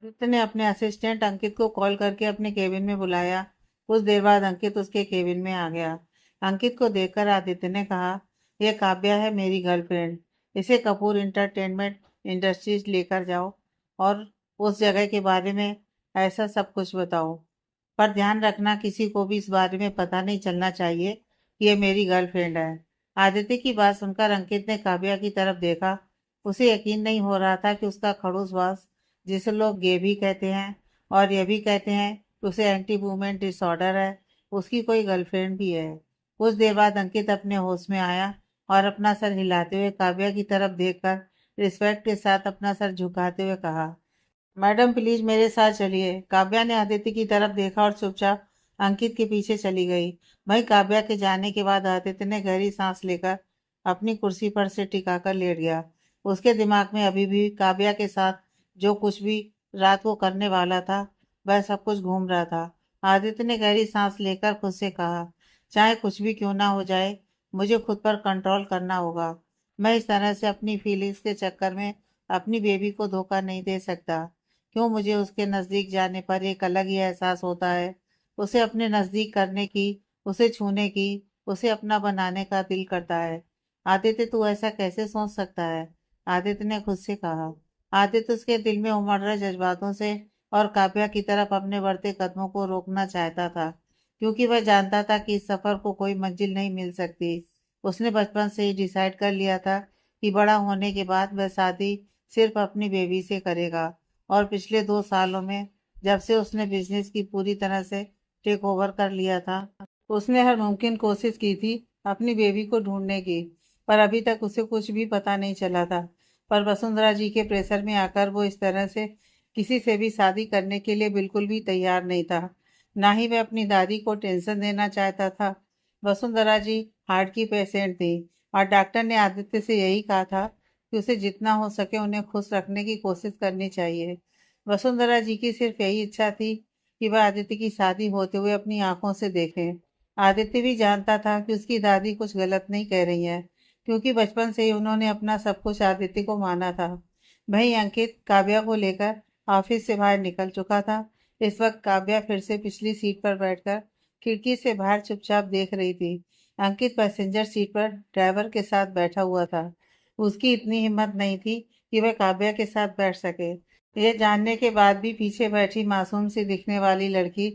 आदित्य ने अपने असिस्टेंट अंकित को कॉल करके अपने केबिन में बुलाया। कुछ देर बाद अंकित उसके केबिन में आ गया। अंकित को देखकर आदित्य ने कहा, यह काव्या है, मेरी गर्लफ्रेंड। इसे कपूर इंटरटेनमेंट इंडस्ट्रीज लेकर जाओ और उस जगह के बारे में ऐसा सब कुछ बताओ। पर ध्यान रखना, किसी को भी इस बारे में पता नहीं चलना चाहिए कि ये मेरी गर्लफ्रेंड है। आदित्य की बात सुनकर अंकित ने काव्या की तरफ देखा। उसे यकीन नहीं हो रहा था कि उसका खड़ूसवास, जिसे लोग गे भी कहते हैं और ये भी कहते हैं कि उसे एंटी वुमेन डिसऑर्डर है, उसकी कोई गर्लफ्रेंड भी है। कुछ देर बाद अंकित अपने होश में आया और अपना सर हिलाते हुए काव्या की तरफ देखकर रिस्पेक्ट के साथ अपना सर झुकाते हुए कहा, मैडम प्लीज मेरे साथ चलिए। काव्या ने आदित्य की तरफ देखा और चुपचाप अंकित के पीछे चली गई। वहीं काव्या के जाने के बाद आदित्य ने गहरी सांस लेकर अपनी कुर्सी पर से टिकाकर लेट गया। उसके दिमाग में अभी भी काव्या के साथ जो कुछ भी रात को करने वाला था, वह सब कुछ घूम रहा था। आदित्य ने गहरी सांस लेकर खुद से कहा, चाहे कुछ भी क्यों ना हो जाए, मुझे खुद पर कंट्रोल करना होगा। मैं इस तरह से अपनी फीलिंग्स के चक्कर में अपनी बेबी को धोखा नहीं दे सकता। क्यों मुझे उसके नज़दीक जाने पर एक अलग ही एहसास होता है। उसे अपने नज़दीक करने की, उसे छूने की, उसे अपना बनाने का दिल करता है। आदित्य, तू ऐसा कैसे सोच सकता है? आदित्य ने खुद से कहा। आदित्य उसके दिल में उमड़ रहे जज्बातों से और काव्या की तरफ अपने बढ़ते कदमों को रोकना चाहता था, क्योंकि वह जानता था कि इस सफर को कोई मंजिल नहीं मिल सकती। उसने बचपन से ही डिसाइड कर लिया था कि बड़ा होने के बाद वह शादी सिर्फ अपनी बेबी से करेगा। और पिछले 2 सालों में, जब से उसने बिजनेस की पूरी तरह से टेक ओवर कर लिया था, उसने हर मुमकिन कोशिश की थी अपनी बेबी को ढूंढने की। पर अभी तक उसे कुछ भी पता नहीं चला था। पर वसुंधरा जी के प्रेशर में आकर वो इस तरह से किसी से भी शादी करने के लिए बिल्कुल भी तैयार नहीं था। ना ही वह अपनी दादी को टेंशन देना चाहता था। वसुंधरा जी हार्ट की पेशेंट थी और डॉक्टर ने आदित्य से यही कहा था कि उसे जितना हो सके उन्हें खुश रखने की कोशिश करनी चाहिए। वसुंधरा जी की सिर्फ यही इच्छा थी कि वह आदित्य की शादी होते हुए अपनी आंखों से देखें। आदित्य भी जानता था कि उसकी दादी कुछ गलत नहीं कह रही है, क्योंकि बचपन से ही उन्होंने अपना सब कुछ आदित्य को माना था। वहीं अंकित काव्या को लेकर ऑफिस से बाहर निकल चुका था। इस वक्त काव्या फिर से पिछली सीट पर बैठकर खिड़की से बाहर चुपचाप देख रही थी। अंकित पैसेंजर सीट पर ड्राइवर के साथ बैठा हुआ था। उसकी इतनी हिम्मत नहीं थी कि वह काव्या के साथ बैठ सके। ये जानने के बाद भी पीछे बैठी मासूम सी दिखने वाली लड़की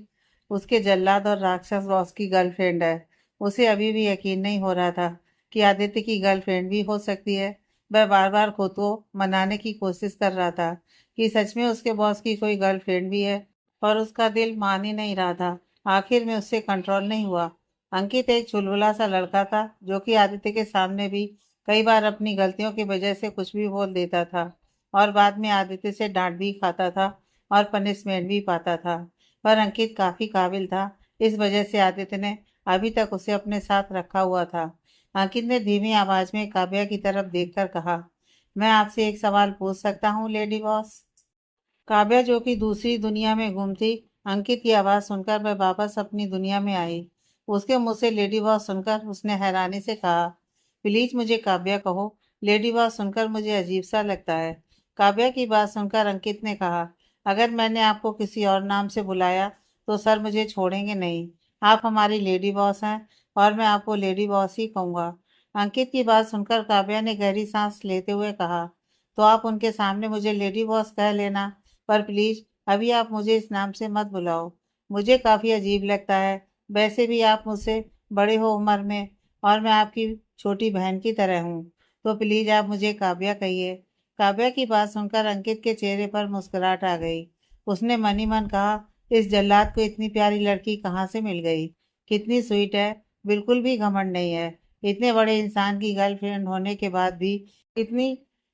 उसके जल्लाद और राक्षस बॉस की गर्लफ्रेंड है। उसे अभी भी यकीन नहीं हो रहा था कि आदित्य की गर्लफ्रेंड भी हो सकती है। वह बार बार खुद को मनाने की कोशिश कर रहा था कि सच में उसके बॉस की कोई गर्लफ्रेंड भी है, और उसका दिल मान ही नहीं रहा था। आखिर में उससे कंट्रोल नहीं हुआ। अंकित एक चुलबुला सा लड़का था, जो कि आदित्य के सामने भी कई बार अपनी गलतियों की वजह से कुछ भी बोल देता था और बाद में आदित्य से डांट भी खाता था और पनिशमेंट भी पाता था। पर अंकित काफी काबिल था, इस वजह से आदित्य ने अभी तक उसे अपने साथ रखा हुआ था। अंकित ने धीमी आवाज में काव्या की तरफ देखकर कहा, मैं आपसे एक सवाल पूछ सकता हूँ लेडी बॉस? काव्या, जो कि दूसरी दुनिया में गुम थी, अंकित की आवाज सुनकर वह वापस अपनी दुनिया में आई। उसके मुंह से लेडी बॉस सुनकर उसने हैरानी से कहा, प्लीज मुझे काव्या कहो। लेडी बॉस सुनकर मुझे अजीब सा लगता है। काव्या की बात सुनकर अंकित ने कहा, अगर मैंने आपको किसी और नाम से बुलाया तो सर मुझे छोड़ेंगे नहीं। आप हमारी लेडी बॉस हैं और मैं आपको लेडी बॉस ही कहूँगा। अंकित की बात सुनकर काव्या ने गहरी सांस लेते हुए कहा, तो आप उनके सामने मुझे लेडी बॉस कह लेना, पर प्लीज अभी आप मुझे इस नाम से मत बुलाओ। मुझे काफी अजीब लगता है। वैसे भी आप मुझसे बड़े हो उम्र में और मैं आपकी छोटी बहन की तरह हूँ। तो प्लीज आप मुझे काव्या कहिए। काव्या की बात सुनकर अंकित के चेहरे पर मुस्कुराहट आ गई। उसने मन ही मन कहा, इस जल्लाद को इतनी प्यारी लड़की कहाँ से मिल गई? कितनी स्वीट है, बिल्कुल भी घमंड नहीं है। इतने बड़े इंसान की गर्लफ्रेंड होने के बाद भी इतनी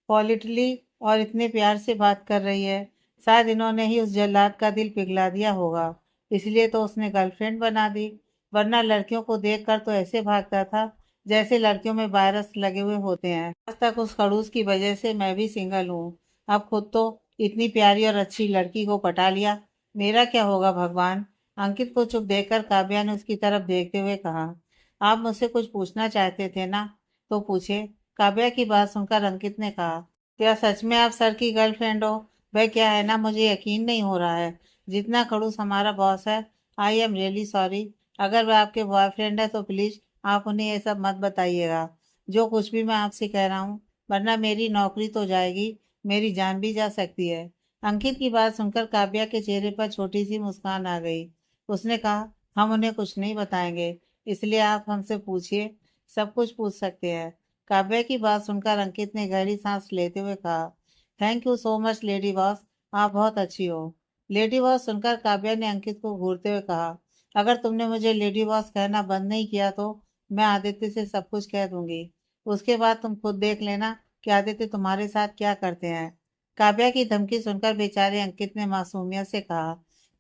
पॉलिटली और इतने प्यार से बात कर रही है। शायद इन्होंने ही उस जल्लाद का दिल पिघला दिया होगा, इसलिए तो उसने गर्लफ्रेंड बना दी। वरना लड़कियों को देखकर तो ऐसे भागता था जैसे लड़कियों में वायरस लगे हुए होते हैं। आज तक उस खड़ूस की वजह से मैं भी सिंगल हूँ। अब खुद तो इतनी प्यारी और अच्छी लड़की को पटा लिया, मेरा क्या होगा भगवान? अंकित को चुप देखकर काव्या ने उसकी तरफ देखते हुए कहा, आप मुझसे कुछ पूछना चाहते थे ना, तो पूछे। काव्या की बात सुनकर अंकित ने कहा, क्या सच में आप सर की गर्लफ्रेंड हो? वह क्या है ना, मुझे यकीन नहीं हो रहा है। जितना खड़ूस हमारा बॉस है। I am really sorry. अगर वह आपके बॉयफ्रेंड है तो प्लीज आप उन्हें ये सब मत बताइएगा, जो कुछ भी मैं आपसे कह रहा हूँ, वरना मेरी नौकरी तो जाएगी, मेरी जान भी जा सकती है। अंकित की बात सुनकर काव्या के चेहरे पर छोटी सी मुस्कान आ गई। उसने कहा, हम उन्हें कुछ नहीं बताएंगे, इसलिए आप हमसे पूछिए, सब कुछ पूछ सकते हैं। काव्या की बात सुनकर अंकित ने गहरी सांस लेते हुए कहा, thank you so much lady boss, आप बहुत अच्छी हो। लेडी बॉस सुनकर काव्या ने अंकित को घूरते हुए कहा, अगर तुमने मुझे लेडी बॉस कहना बंद नहीं किया तो मैं आदित्य से सब कुछ कह दूंगी। उसके बाद तुम खुद देख लेना कि आदित्य तुम्हारे साथ क्या करते हैं। काव्या की धमकी सुनकर बेचारे अंकित ने मासूमियत से कहा,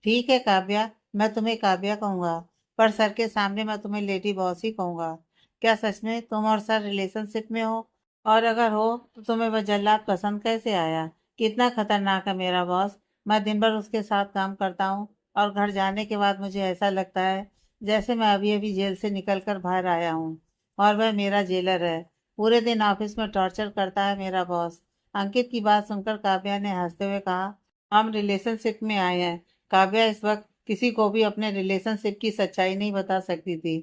ठीक है काव्या, मैं तुम्हें काव्या कहूंगा, पर सर के सामने मैं तुम्हें लेडी बॉस ही कहूंगा। क्या सच में तुम और सर रिलेशनशिप में हो? और अगर हो तो तुम्हें वह जल्लाद पसंद कैसे आया? कितना खतरनाक है मेरा बॉस। मैं दिन भर उसके साथ काम करता हूँ और घर जाने के बाद मुझे ऐसा लगता है जैसे मैं अभी अभी जेल से निकल कर बाहर आया हूँ और वह मेरा जेलर है। पूरे दिन ऑफिस में टॉर्चर करता है मेरा बॉस। अंकित की बात सुनकर काव्या ने हंसते हुए कहा, हम रिलेशनशिप में आए हैं। काव्या इस वक्त किसी को भी अपने रिलेशनशिप की सच्चाई नहीं बता सकती थी।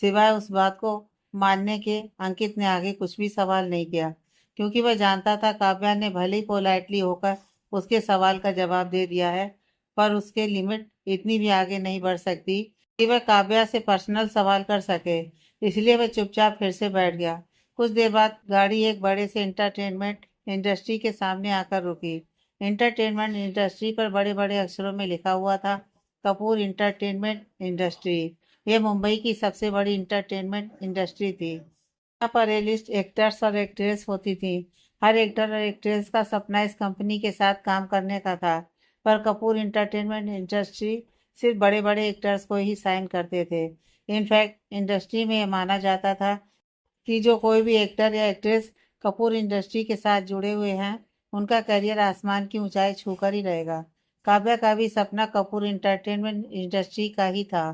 सिवाय उस बात को मानने के अंकित ने आगे कुछ भी सवाल नहीं किया, क्योंकि वह जानता था काव्या ने भले ही पोलाइटली होकर उसके सवाल का जवाब दे दिया है, पर उसके लिमिट इतनी भी आगे नहीं बढ़ सकती कि वह काव्या से पर्सनल सवाल कर सके। इसलिए वह चुपचाप फिर से बैठ गया। कुछ देर बाद गाड़ी एक बड़े से एंटरटेनमेंट इंडस्ट्री के सामने आकर रुकी। एंटरटेनमेंट इंडस्ट्री पर बड़े बड़े अक्षरों में लिखा हुआ था, कपूर इंटरटेनमेंट इंडस्ट्री। यह मुंबई की सबसे बड़ी इंटरटेनमेंट इंडस्ट्री थी। यहाँ पर ए लिस्ट एक्टर्स और एक्ट्रेस होती थी। हर एक्टर और एक्ट्रेस का सपना इस कंपनी के साथ काम करने का था, पर कपूर इंटरटेनमेंट इंडस्ट्री सिर्फ बड़े बड़े एक्टर्स को ही साइन करते थे। इनफैक्ट इंडस्ट्री में यह माना जाता था कि जो कोई भी एक्टर या एक्ट्रेस कपूर इंडस्ट्री के साथ जुड़े हुए हैं, उनका करियर आसमान की ऊंचाई छूकर ही रहेगा। काव्या का भी सपना कपूर इंटरटेनमेंट इंडस्ट्री का ही था,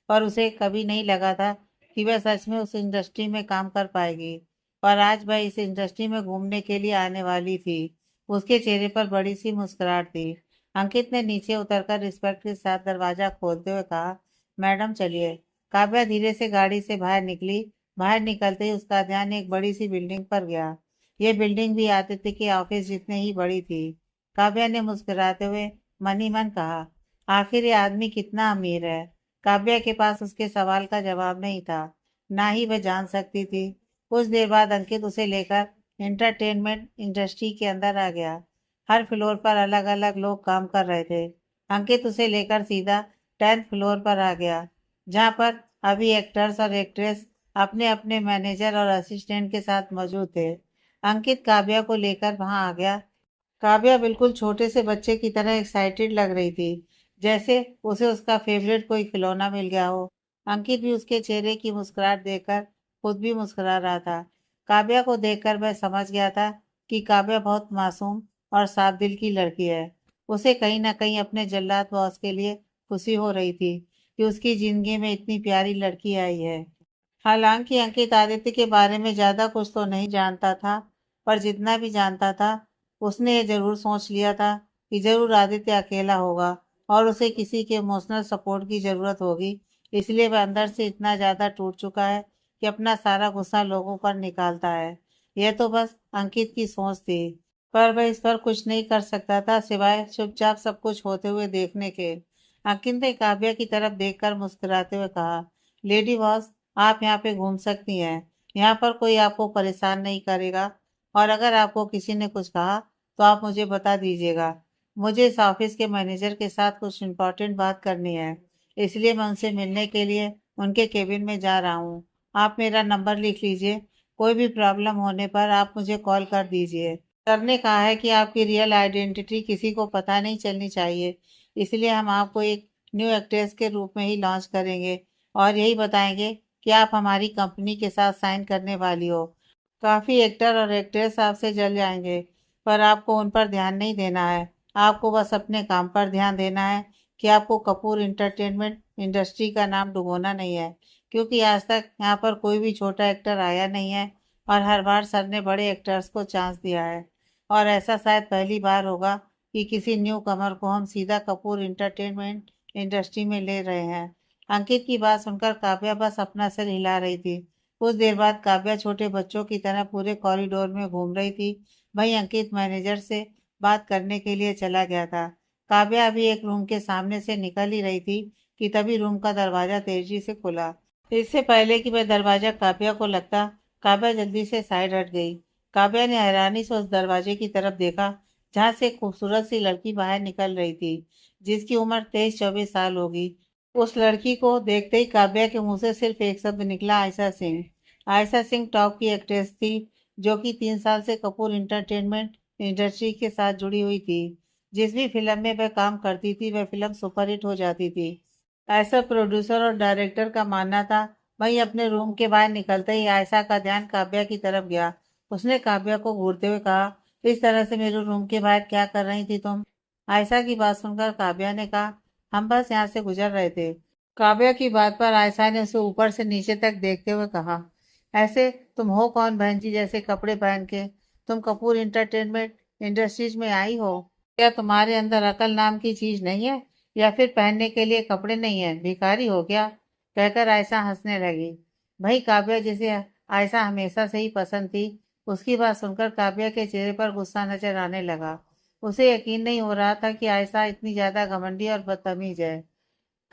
पर उसे कभी नहीं लगा था कि वह सच में उस इंडस्ट्री में काम कर पाएगी। पर आज वह इस इंडस्ट्री में घूमने के लिए आने वाली थी। उसके चेहरे पर बड़ी सी मुस्कुराहट थी। अंकित ने नीचे उतरकर रिस्पेक्ट के साथ दरवाजा खोलते हुए कहा, मैडम चलिए। काव्या धीरे से गाड़ी से बाहर निकली। बाहर निकलते ही उसका ध्यान एक बड़ी सी बिल्डिंग पर गया। ये बिल्डिंग भी आदित्य के ऑफिस जितने ही बड़ी थी। काव्या ने मुस्कुराते हुए मन ही मन कहा, आखिर ये आदमी कितना अमीर है। काव्या के पास उसके सवाल का जवाब नहीं था, ना ही वह जान सकती थी। कुछ देर बाद अंकित उसे लेकर एंटरटेनमेंट इंडस्ट्री के अंदर आ गया। हर फ्लोर पर अलग अलग लोग काम कर रहे थे। अंकित उसे लेकर सीधा 10th फ्लोर पर आ गया, जहाँ पर अभी एक्टर्स और एक्ट्रेस अपने अपने मैनेजर और असिस्टेंट के साथ मौजूद थे। अंकित काव्या को लेकर वहां आ गया। काव्या बिल्कुल छोटे से बच्चे की तरह एक्साइटेड लग रही थी, जैसे उसे उसका फेवरेट कोई खिलौना मिल गया हो। अंकित भी उसके चेहरे की मुस्कुराहट देखकर खुद भी मुस्कुरा रहा था। काव्या को देखकर वह समझ गया था कि काव्या बहुत मासूम और साफ दिल की लड़की है। उसे कहीं ना कहीं अपने जल्लाद बॉस के लिए खुशी हो रही थी कि उसकी जिंदगी में इतनी प्यारी लड़की आई है। हालांकि अंकित आदित्य के बारे में ज्यादा कुछ तो नहीं जानता था, पर जितना भी जानता था, उसने ये जरूर सोच लिया था कि जरूर आदित्य अकेला होगा और उसे किसी के इमोशनल सपोर्ट की जरूरत होगी। इसलिए वह अंदर से इतना ज्यादा टूट चुका है कि अपना सारा गुस्सा लोगों पर निकालता है। यह तो बस अंकित की सोच थी, पर वह इस पर कुछ नहीं कर सकता था सिवाय चुपचाप सब कुछ होते हुए देखने के। अंकित ने काव्या की तरफ देखकर मुस्कुराते हुए कहा, लेडी बॉस, आप यहाँ पे घूम सकती हैं। यहाँ पर कोई आपको परेशान नहीं करेगा, और अगर आपको किसी ने कुछ कहा तो आप मुझे बता दीजिएगा। मुझे इस ऑफिस के मैनेजर के साथ कुछ इम्पोर्टेंट बात करनी है, इसलिए मैं उनसे मिलने के लिए उनके केबिन में जा रहा हूँ। आप मेरा नंबर लिख लीजिए। कोई भी प्रॉब्लम होने पर आप मुझे कॉल कर दीजिए। सर ने कहा है कि आपकी रियल आइडेंटिटी किसी को पता नहीं चलनी चाहिए, इसलिए हम आपको एक न्यू एक्ट्रेस के रूप में ही लॉन्च करेंगे और यही बताएंगे कि आप हमारी कंपनी के साथ साइन करने वाली हो। काफी एक्टर और एक्ट्रेस आपसे जल जाएंगे, पर आपको उन पर ध्यान नहीं देना है। आपको बस अपने काम पर ध्यान देना है कि आपको कपूर इंटरटेनमेंट इंडस्ट्री का नाम डुबोना नहीं है, क्योंकि आज तक यहाँ पर कोई भी छोटा एक्टर आया नहीं है और हर बार सर ने बड़े एक्टर्स को चांस दिया है, और ऐसा शायद पहली बार होगा कि किसी न्यू कमर को हम सीधा कपूर इंटरटेनमेंट इंडस्ट्री में ले रहे हैं। अंकित की बात सुनकर काव्या बस अपना सिर हिला रही थी। कुछ देर बाद काव्या छोटे बच्चों की तरह पूरे कॉरिडोर में घूम रही थी। वहीं अंकित मैनेजर से बात करने के लिए चला गया था। काव्या अभी एक रूम के सामने से निकल ही रही थी कि तभी रूम का दरवाजा तेजी से खुला। इससे पहले कि वह दरवाजा काव्या को लगता, काव्या जल्दी से साइड हट गई। काव्या ने हैरानी से उस दरवाजे की तरफ देखा जहां से एक खूबसूरत सी लड़की बाहर निकल रही थी, जिसकी उम्र 23-24 साल होगी। उस लड़की को देखते ही काव्या के मुंह से सिर्फ एक शब्द निकला, आयशा सिंह। आयशा सिंह टॉप की एक्ट्रेस थी, जो कि 3 साल से कपूर इंटरटेनमेंट इंडस्ट्री के साथ जुड़ी हुई थी। जिस भी फिल्म में वह काम करती थी वह फिल्म सुपरहिट हो जाती थी, ऐसा प्रोड्यूसर और डायरेक्टर का मानना था। वहीं अपने रूम के बाहर निकलते ही आयशा का ध्यान काव्या की तरफ गया। उसने काव्या को घूरते हुए कहा, इस तरह से मेरे रूम के बाहर क्या कर रही थी तुम? आयशा की बात सुनकर काव्या ने कहा, हम बस यहाँ से गुजर रहे थे। काव्या की बात पर आयशा ने उसे ऊपर से नीचे तक देखते हुए कहा, ऐसे तुम हो कौन बहन जी जैसे कपड़े पहन के? तुम कपूर इंटरटेनमेंट इंडस्ट्रीज में आई हो? क्या तुम्हारे अंदर अकल नाम की चीज नहीं है, या फिर पहनने के लिए कपड़े नहीं है? भिखारी हो क्या? कहकर आयशा हंसने लगी। भाई काव्या, जिसे आयशा हमेशा से ही पसंद थी, उसकी बात सुनकर काव्या के चेहरे पर गुस्सा नजर आने लगा। उसे यकीन नहीं हो रहा था कि आयशा इतनी ज्यादा घमंडी और बदतमीज है।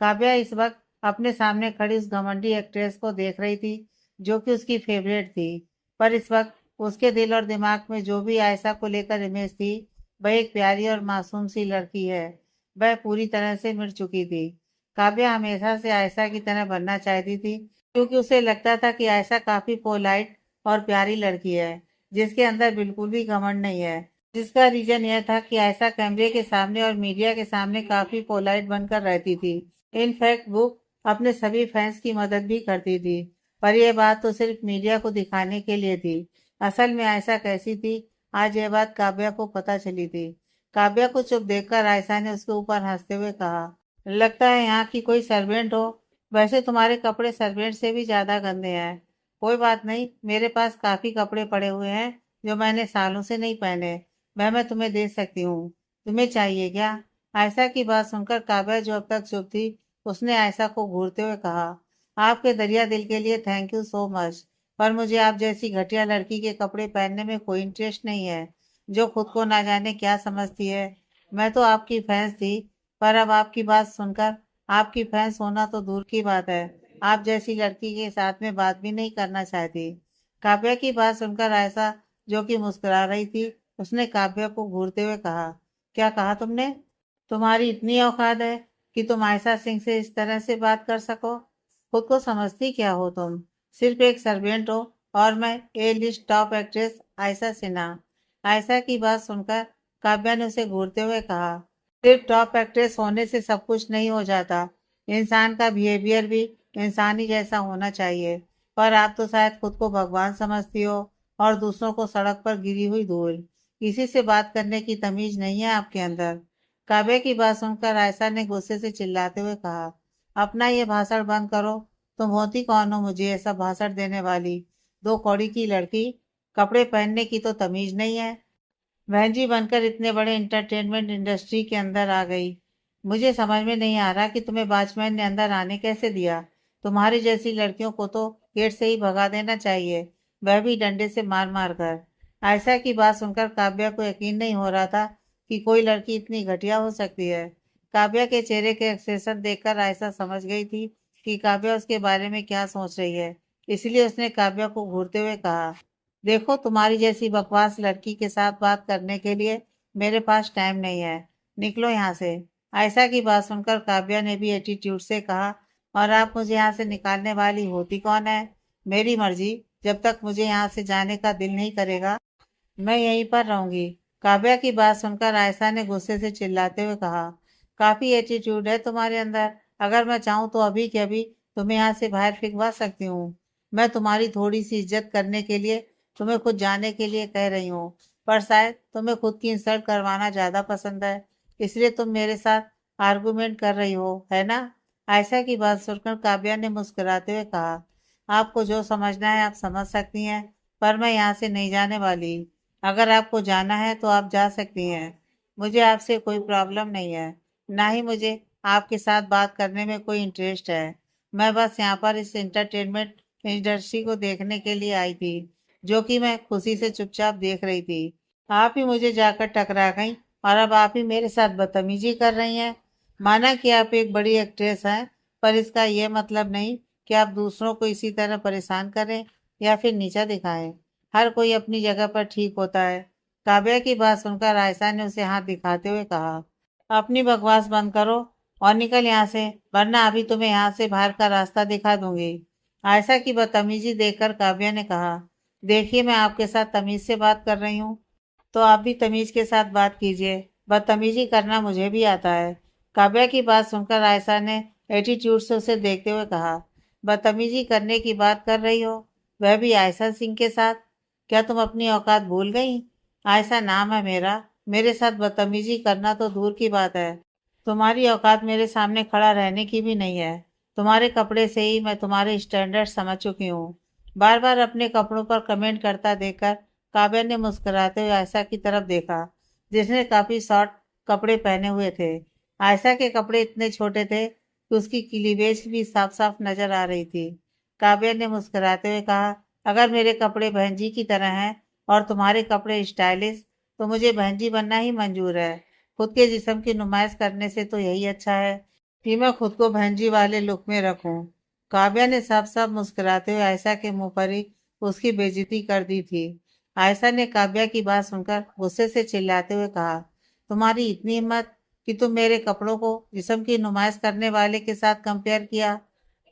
काव्या इस वक्त अपने सामने खड़ी उस घमंडी एक्ट्रेस को देख रही थी, जो कि उसकी फेवरेट थी। पर इस वक्त उसके दिल और दिमाग में जो भी आयशा को लेकर इमेज थी, वह एक प्यारी और मासूम सी लड़की है। वह पूरी तरह से मिट चुकी थी। काव्या हमेशा से आयशा की तरह बनना चाहती थी, क्योंकि उसे लगता था कि आयशा काफी पोलाइट और प्यारी लड़की है, जिसके अंदर बिल्कुल भी घमंड नहीं है। जिसका रीजन यह था कि आयशा कैमरे के सामने और मीडिया के सामने काफी पोलाइट बनकर रहती थी। इनफैक्ट वो अपने सभी फैंस की मदद भी करती थी। पर यह बात तो सिर्फ मीडिया को दिखाने के लिए थी। असल में आयशा कैसी थी, आज यह बात काव्या को पता चली थी। काव्या को चुप देखकर आयशा ने उसके ऊपर हंसते हुए कहा, लगता है यहाँ की कोई सर्वेंट हो। वैसे तुम्हारे कपड़े सर्वेंट से भी ज्यादा गंदे हैं। कोई बात नहीं, मेरे पास काफी कपड़े पड़े हुए हैं जो मैंने सालों से नहीं पहने। मैं तुम्हें दे सकती हूँ। तुम्हें चाहिए क्या? आयशा की बात सुनकर काव्या, जो अब तक चुप थी, उसने आयशा को घूरते हुए कहा, आपके दरिया दिल के लिए थैंक यू सो मच, पर मुझे आप जैसी घटिया लड़की के कपड़े पहनने में कोई इंटरेस्ट नहीं है, जो खुद को ना जाने क्या समझती है। मैं तो आपकी फैंस थी, पर अब आपकी बात सुनकर आपकी फैंस होना तो दूर की बात है, आप जैसी लड़की के साथ में बात भी नहीं करना चाहती। काव्या की बात सुनकर आयशा, जो कि मुस्कुरा रही थी, उसने काव्या को घूरते हुए कहा, क्या कहा तुमने? तुम्हारी इतनी औकात है कि तुम आयशा सिंह से इस तरह से बात कर सको? खुद को समझती क्या हो तुम? सिर्फ एक सर्वेंट हो, और मैं A list top actress Ayesha Sinha. Ayesha की बात सुनकर काव्या ने उसे घूरते हुए कहा, सिर्फ टॉप एक्ट्रेस होने से सब कुछ नहीं हो जाता। इंसान का बिहेवियर भी इंसानी जैसा होना चाहिए। पर आप तो शायद खुद को भगवान समझती हो, और दूसरों को सड़क पर गिरी हुई धूल। किसी से बात करने की तमीज नहीं है आपके अंदर। काव्या की बात सुनकर आयशा ने गुस्से से चिल्लाते हुए कहा, अपना ये भाषण बंद करो। तुम होती कौन हो मुझे ऐसा भाषण देने वाली? दो कौड़ी की लड़की, कपड़े पहनने की तो तमीज नहीं है। बहन जी बनकर इतने बड़े एंटरटेनमेंट इंडस्ट्री के अंदर आ गई। मुझे समझ में नहीं आ रहा कि तुम्हें वॉचमैन ने अंदर आने कैसे दिया। तुम्हारी जैसी लड़कियों को तो गेट से ही भगा देना चाहिए, वह भी डंडे से मार मार कर। आयशा की बात सुनकर काव्या को यकीन नहीं हो रहा था कि कोई लड़की इतनी घटिया हो सकती है। काव्या के चेहरे के एक्सप्रेशन देखकर आयशा समझ गई थी कि काव्या उसके बारे में क्या सोच रही है। इसलिए उसने काव्या को घूरते हुए कहा, देखो, तुम्हारी जैसी बकवास लड़की के साथ बात करने के लिए मेरे पास टाइम नहीं है। निकलो यहाँ से। आयशा की बात सुनकर काव्या ने भी एटीट्यूड से कहा, और आप मुझे यहाँ से निकालने वाली होती कौन है? मेरी मर्जी। जब तक मुझे यहाँ से जाने का दिल नहीं करेगा, मैं यहीं पर रहूंगी। काव्या की बात सुनकर आयशा ने गुस्से से चिल्लाते हुए कहा, काफी एटीट्यूड है तुम्हारे अंदर। अगर मैं चाहूँ तो अभी के अभी तुम्हें यहाँ से बाहर फिकवा सकती हूँ। मैं तुम्हारी थोड़ी सी इज्जत करने के लिए तुम्हें खुद जाने के लिए कह रही हूँ, पर शायद तुम्हें खुद की इंसल्ट करवाना ज्यादा पसंद है, इसलिए तुम मेरे साथ आर्गुमेंट कर रही हो, है ना? आयशा की बात सुनकर काव्या ने मुस्कुराते हुए कहा, आपको जो समझना है आप समझ सकती हैं, पर मैं यहाँ से नहीं जाने वाली। अगर आपको जाना है तो आप जा सकती हैं। मुझे आपसे कोई प्रॉब्लम नहीं है, ना ही मुझे आपके साथ बात करने में कोई इंटरेस्ट है। मैं बस यहाँ पर इस एंटरटेनमेंट इंडस्ट्री को देखने के लिए आई थी, जो कि मैं खुशी से चुपचाप देख रही थी। आप ही मुझे जाकर टकरा गई और अब आप ही मेरे साथ बदतमीजी कर रही हैं। माना कि आप एक बड़ी एक्ट्रेस हैं, पर इसका यह मतलब नहीं कि आप दूसरों को इसी तरह परेशान करें या फिर नीचा दिखाएं। हर कोई अपनी जगह पर ठीक होता है। काव्या की बात सुनकर आयशा ने उसे हाथ दिखाते हुए कहा, अपनी बकवास बंद करो और निकल यहाँ से, वरना अभी तुम्हें यहाँ से बाहर का रास्ता दिखा दूंगी। आयशा की बदतमीजी देखकर काव्या ने कहा, देखिए मैं आपके साथ तमीज से बात कर रही हूँ, तो आप भी तमीज के साथ बात कीजिए। बदतमीजी करना मुझे भी आता है। काव्या की बात सुनकर आयशा ने एटीट्यूड से उसे देखते हुए कहा, बदतमीजी करने की बात कर रही हो, वह भी आयशा सिंह के साथ? क्या तुम अपनी औकात भूल गई? आयशा नाम है मेरा, मेरे साथ बदतमीजी करना तो दूर की बात है। तुम्हारी औकात मेरे सामने खड़ा रहने की भी नहीं है। तुम्हारे कपड़े से ही मैं तुम्हारे स्टैंडर्ड समझ चुकी हूँ। बार बार अपने कपड़ों पर कमेंट करता देखकर काव्या ने मुस्कुराते हुए आयशा की तरफ देखा, जिसने काफी शॉर्ट कपड़े पहने हुए थे। आयशा के कपड़े इतने छोटे थे कि उसकी क्लीवेज भी साफ साफ नजर आ रही थी। काव्या ने मुस्कुराते हुए कहा, अगर मेरे कपड़े बहन जी की तरह हैं और तुम्हारे कपड़े स्टाइलिश, तो मुझे बहन जी बनना ही मंजूर है। खुद के जिस्म की नुमाइश करने से तो यही अच्छा है कि मैं खुद को बहन जी वाले लुक में रखूं। काव्या ने साफ साफ मुस्कुराते हुए आयशा के मुंह पर ही उसकी बेइज्जती कर दी थी। आयशा ने काव्या की बात सुनकर गुस्से से चिल्लाते हुए कहा, तुम्हारी इतनी हिम्मत कि तुम मेरे कपड़ों को जिस्म की नुमाइश करने वाले के साथ कंपेयर किया?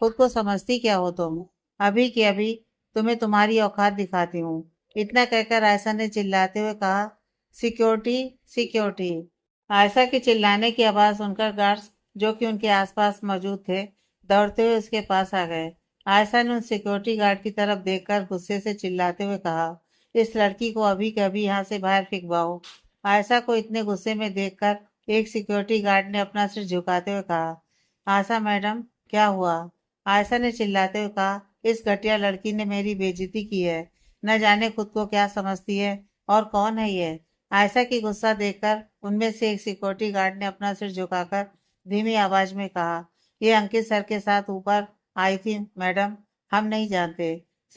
खुद को समझती क्या हो तुम? अभी के अभी तुम्हें तुम्हारी औकात दिखाती हूँ। इतना कहकर आयशा ने चिल्लाते हुए कहा, सिक्योरिटी, सिक्योरिटी। आयशा के चिल्लाने की आवाज सुनकर गार्ड्स, जो कि उनके आसपास मौजूद थे, दौड़ते हुए उसके पास आ गए। आयशा ने उन सिक्योरिटी गार्ड की तरफ देखकर गुस्से से चिल्लाते हुए कहा, इस लड़की को अभी के अभी यहाँ से बाहर फिकवाओ। आयशा को इतने गुस्से में देखकर एक सिक्योरिटी गार्ड ने अपना सिर झुकाते हुए कहा, आशा मैडम, क्या हुआ? आयशा ने चिल्लाते हुए कहा, इस घटिया लड़की ने मेरी बेइज्जती की है। न जाने खुद को क्या समझती है और कौन है ये? आयशा की गुस्सा देखकर उनमें से एक सिक्योरिटी गार्ड ने अपना सिर झुकाकर धीमी आवाज में कहा, ये अंकित सर के साथ ऊपर आई थी मैडम, हम नहीं जानते।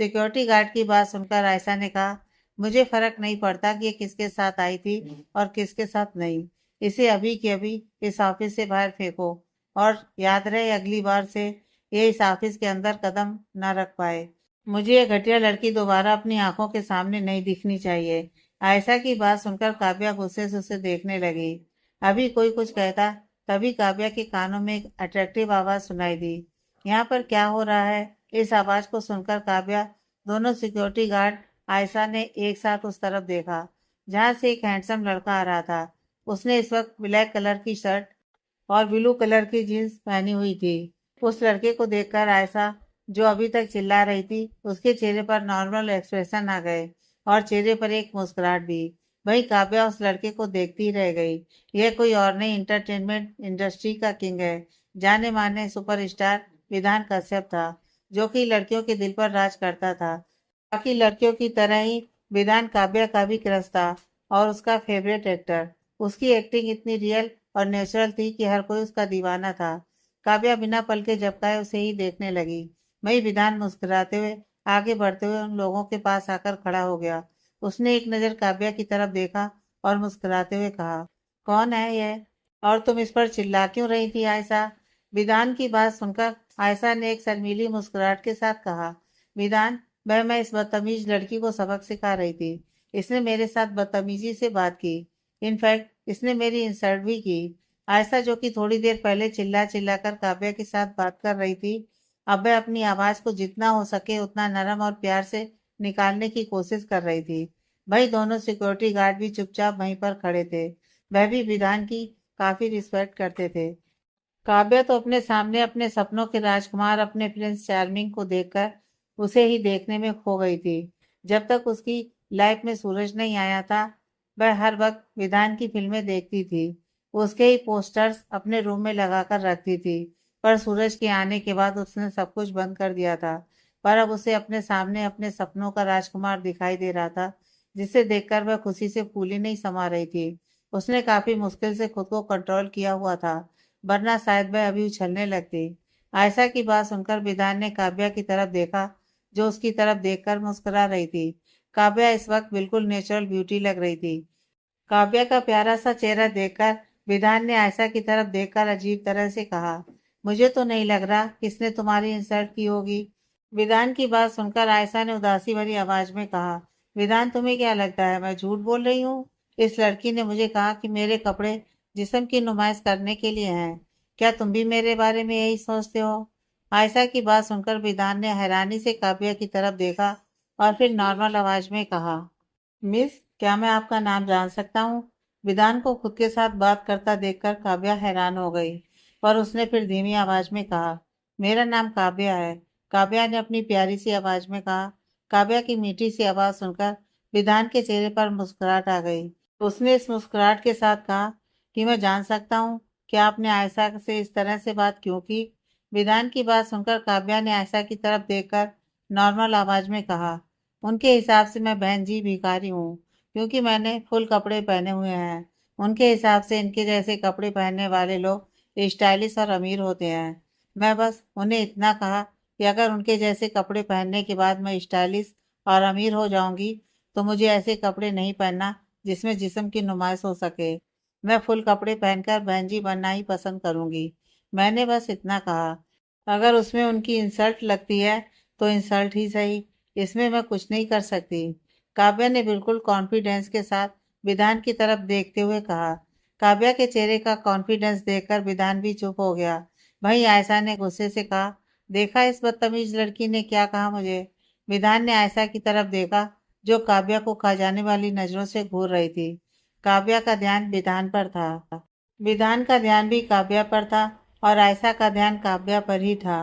सिक्योरिटी गार्ड की बात सुनकर आयशा ने कहा, मुझे फर्क नहीं पड़ता कि ये किसके साथ आई थी और किसके साथ नहीं। इसे अभी के अभी इस ऑफिस से बाहर फेंको और याद रहे अगली बार से ये इस ऑफिस के अंदर कदम न रख पाए। मुझे ये घटिया लड़की दोबारा अपनी आंखों के सामने नहीं दिखनी चाहिए। आयशा की बात सुनकर काव्या गुस्से से उसे देखने लगी। अभी कोई कुछ कहता, तभी काव्या के कानों में एक अट्रैक्टिव आवाज सुनाई दी, यहाँ पर क्या हो रहा है? इस आवाज को सुनकर काव्या, दोनों सिक्योरिटी गार्ड, आयशा ने एक साथ उस तरफ देखा जहां से एक हैंडसम लड़का आ रहा था। उसने इस वक्त ब्लैक कलर की शर्ट और ब्लू कलर की जीन्स पहनी हुई थी। उस लड़के को देखकर आयशा, जो अभी तक चिल्ला रही थी, उसके चेहरे पर नॉर्मल एक्सप्रेशन आ गए और चेहरे पर एक मुस्कुराहट भी। वहीं काव्या उस लड़के को देखती ही रह गई। यह कोई और नहीं, इंटरटेनमेंट इंडस्ट्री का किंग है, जाने माने सुपरस्टार विधान कश्यप था, जो कि लड़कियों के दिल पर राज करता था। बाकी लड़कियों की तरह ही विधान काव्या का भी क्रश था और उसका फेवरेट एक्टर। उसकी एक्टिंग इतनी रियल और नेचुरल थी कि हर कोई उसका दीवाना था। काव्या बिना पल के झपकाए उसे ही देखने लगी। वही विधान मुस्कुराते हुए आगे बढ़ते हुए उन लोगों के पास आकर खड़ा हो गया। उसने एक नजर काव्या की तरफ देखा और मुस्कुराते हुए कहा, कौन है यह और तुम इस पर चिल्ला क्यों रही थी आयशा? विधान की बात सुनकर आयशा ने एक शर्मीली मुस्कुराहट के साथ कहा, विधान, मैं इस बदतमीज लड़की को सबक सिखा रही थी। इसने मेरे साथ बदतमीजी से बात की। इनफैक्ट इसने मेरी इंसल्ट भी की। आयशा, जो कि थोड़ी देर पहले चिल्ला चिल्ला कर काव्या के साथ बात कर रही थी, अब वह अपनी आवाज को जितना हो सके उतना नरम और प्यार से निकालने की कोशिश कर रही थी। वही दोनों सिक्योरिटी गार्ड भी चुपचाप वहीं पर खड़े थे। वह भी विधान की काफी रिस्पेक्ट करते थे। काव्या तो अपने सामने अपने सपनों के राजकुमार, अपने प्रिंस चार्मिंग को देखकर उसे ही देखने में खो गई थी। जब तक उसकी लाइफ में सूरज नहीं आया था, वह हर वक्त विधान की फिल्में देखती थी। उसके ही पोस्टर्स अपने रूम में लगाकर रखती थी। पर सूरज के आने के बाद उसने सब कुछ बंद कर दिया था। पर अब उसे अपने सामने अपने सपनों का राजकुमार दिखाई दे रहा था, जिसे देखकर वह खुशी से फूली नहीं समा रही थी। उसने काफी मुश्किल से खुद को कंट्रोल किया हुआ था, वरना शायद वह अभी उछलने लगती। आयशा की बात सुनकर विधान ने काव्या की तरफ देखा, जो उसकी तरफ देखकर मुस्कुरा रही थी। काव्या इस वक्त बिल्कुल नेचुरल ब्यूटी लग रही थी। काव्या का प्यारा सा चेहरा देखकर विधान ने आयशा की तरफ देखकर अजीब तरह से कहा, मुझे तो नहीं लग रहा किसने तुम्हारी इंसल्ट की होगी। विधान की बात सुनकर आयशा ने उदासी भरी आवाज में कहा, विधान तुम्हें क्या लगता है मैं झूठ बोल रही हूँ? इस लड़की ने मुझे कहा कि मेरे कपड़े जिस्म की नुमाइश करने के लिए हैं। क्या तुम भी मेरे बारे में यही सोचते हो? आयशा की बात सुनकर विधान ने हैरानी से काव्या की तरफ देखा और फिर नॉर्मल आवाज में कहा, मिस, क्या मैं आपका नाम जान सकता हूँ? विधान को खुद के साथ बात करता देखकर काव्या हैरान हो गई, पर उसने फिर धीमी आवाज में कहा, मेरा नाम काव्या है। काव्या ने अपनी प्यारी सी आवाज में कहा। काव्या की मीठी सी आवाज सुनकर विधान के चेहरे पर मुस्कुराहट आ गई। उसने इस मुस्कुराहट के साथ कहा कि मैं जान सकता हूँ कि आपने आयशा से इस तरह से बात क्यों की? विधान की बात सुनकर काव्या ने आयशा की तरफ देखकर नॉर्मल आवाज में कहा, उनके हिसाब से मैं बहन जी भिखारी हूँ, क्योंकि मैंने फुल कपड़े पहने हुए हैं। उनके हिसाब से इनके जैसे कपड़े पहनने वाले लोग स्टाइलिश और अमीर होते हैं। मैं बस उन्हें इतना कहा कि अगर उनके जैसे कपड़े पहनने के बाद मैं स्टाइलिश और अमीर हो जाऊंगी, तो मुझे ऐसे कपड़े नहीं पहनना जिसमें जिस्म की नुमाइश हो सके। मैं फुल कपड़े पहनकर बहन जी बनना ही पसंद करूंगी। मैंने बस इतना कहा। अगर उसमें उनकी इंसल्ट लगती है तो इंसल्ट ही सही, इसमें मैं कुछ नहीं कर सकती। काव्या ने बिल्कुल कॉन्फिडेंस के साथ विधान की तरफ देखते हुए कहा। काव्या के चेहरे का कॉन्फिडेंस देखकर विधान भी चुप हो गया। वहीं आयशा ने गुस्से से कहा, देखा इस बदतमीज लड़की ने क्या कहा मुझे? विधान ने आयशा की तरफ देखा, जो काव्या को खा जाने वाली नजरों से घूर रही थी। काव्या का ध्यान विधान पर था। विधान का ध्यान भी काव्या पर था और आयशा का ध्यान काव्या पर ही था।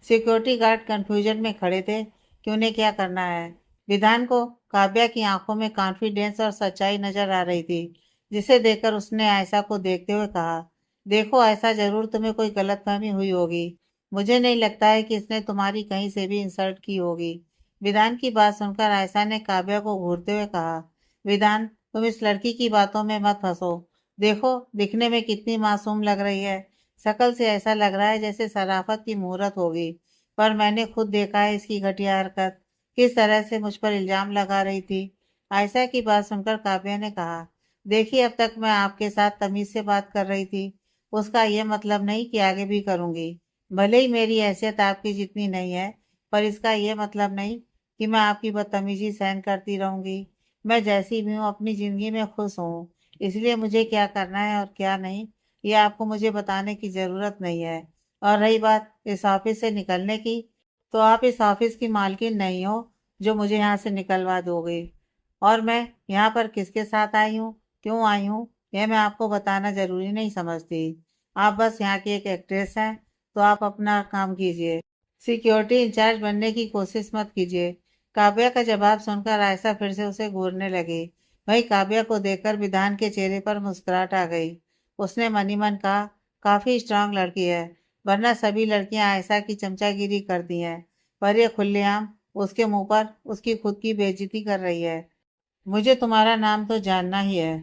सिक्योरिटी गार्ड कंफ्यूजन में खड़े थे कि उन्हें क्या करना है। विधान को काव्या की आंखों में कॉन्फिडेंस और सच्चाई नजर आ रही थी, जिसे देखकर उसने आयशा को देखते हुए कहा, देखो आयशा, जरूर तुम्हें कोई गलतफहमी हुई होगी। मुझे नहीं लगता है कि इसने तुम्हारी कहीं से भी इंसल्ट की होगी। विधान की बात सुनकर आयशा ने काव्या को घूरते हुए कहा, विधान, तुम इस लड़की की बातों में मत फंसो। देखो दिखने में कितनी मासूम लग रही है। शक्ल से ऐसा लग रहा है जैसे शराफत की मुहूर्त होगी, पर मैंने खुद देखा है इसकी घटिया हरकत, किस तरह से मुझ पर इल्जाम लगा रही थी। आयशा की बात सुनकर काव्या ने कहा, देखिए अब तक मैं आपके साथ तमीज से बात कर रही थी, उसका यह मतलब नहीं कि आगे भी करूंगी। भले ही मेरी हैसियत आपकी जितनी नहीं है, पर इसका यह मतलब नहीं कि मैं आपकी बदतमीजी सहन करती रहूंगी। मैं जैसी भी हूँ अपनी जिंदगी में खुश हूँ, इसलिए मुझे क्या करना है और क्या नहीं, ये आपको मुझे बताने की जरूरत नहीं है। और रही बात इस ऑफिस से निकलने की, तो आप इस ऑफिस की मालकिन नहीं हो जो मुझे यहाँ से निकलवा दोगे। और मैं यहाँ पर किसके साथ आई हूँ, क्यों आई हूँ, यह मैं आपको बताना जरूरी नहीं समझती। आप बस यहाँ की एक एक्ट्रेस हैं, तो आप अपना काम कीजिए। सिक्योरिटी इंचार्ज बनने की कोशिश मत कीजिए। काव्या का जवाब सुनकर आयशा फिर से उसे घूरने लगी। वही काव्या को देखकर विधान के चेहरे पर मुस्कुराहट आ गई। उसने मन ही मन कहा, काफी स्ट्रांग लड़की है, वरना सभी लड़कियां आयशा की चमचागिरी करती हैं, पर यह खुलेआम उसके मुंह पर उसकी खुद की बेइज्जती कर रही है। मुझे तुम्हारा नाम तो जानना ही है।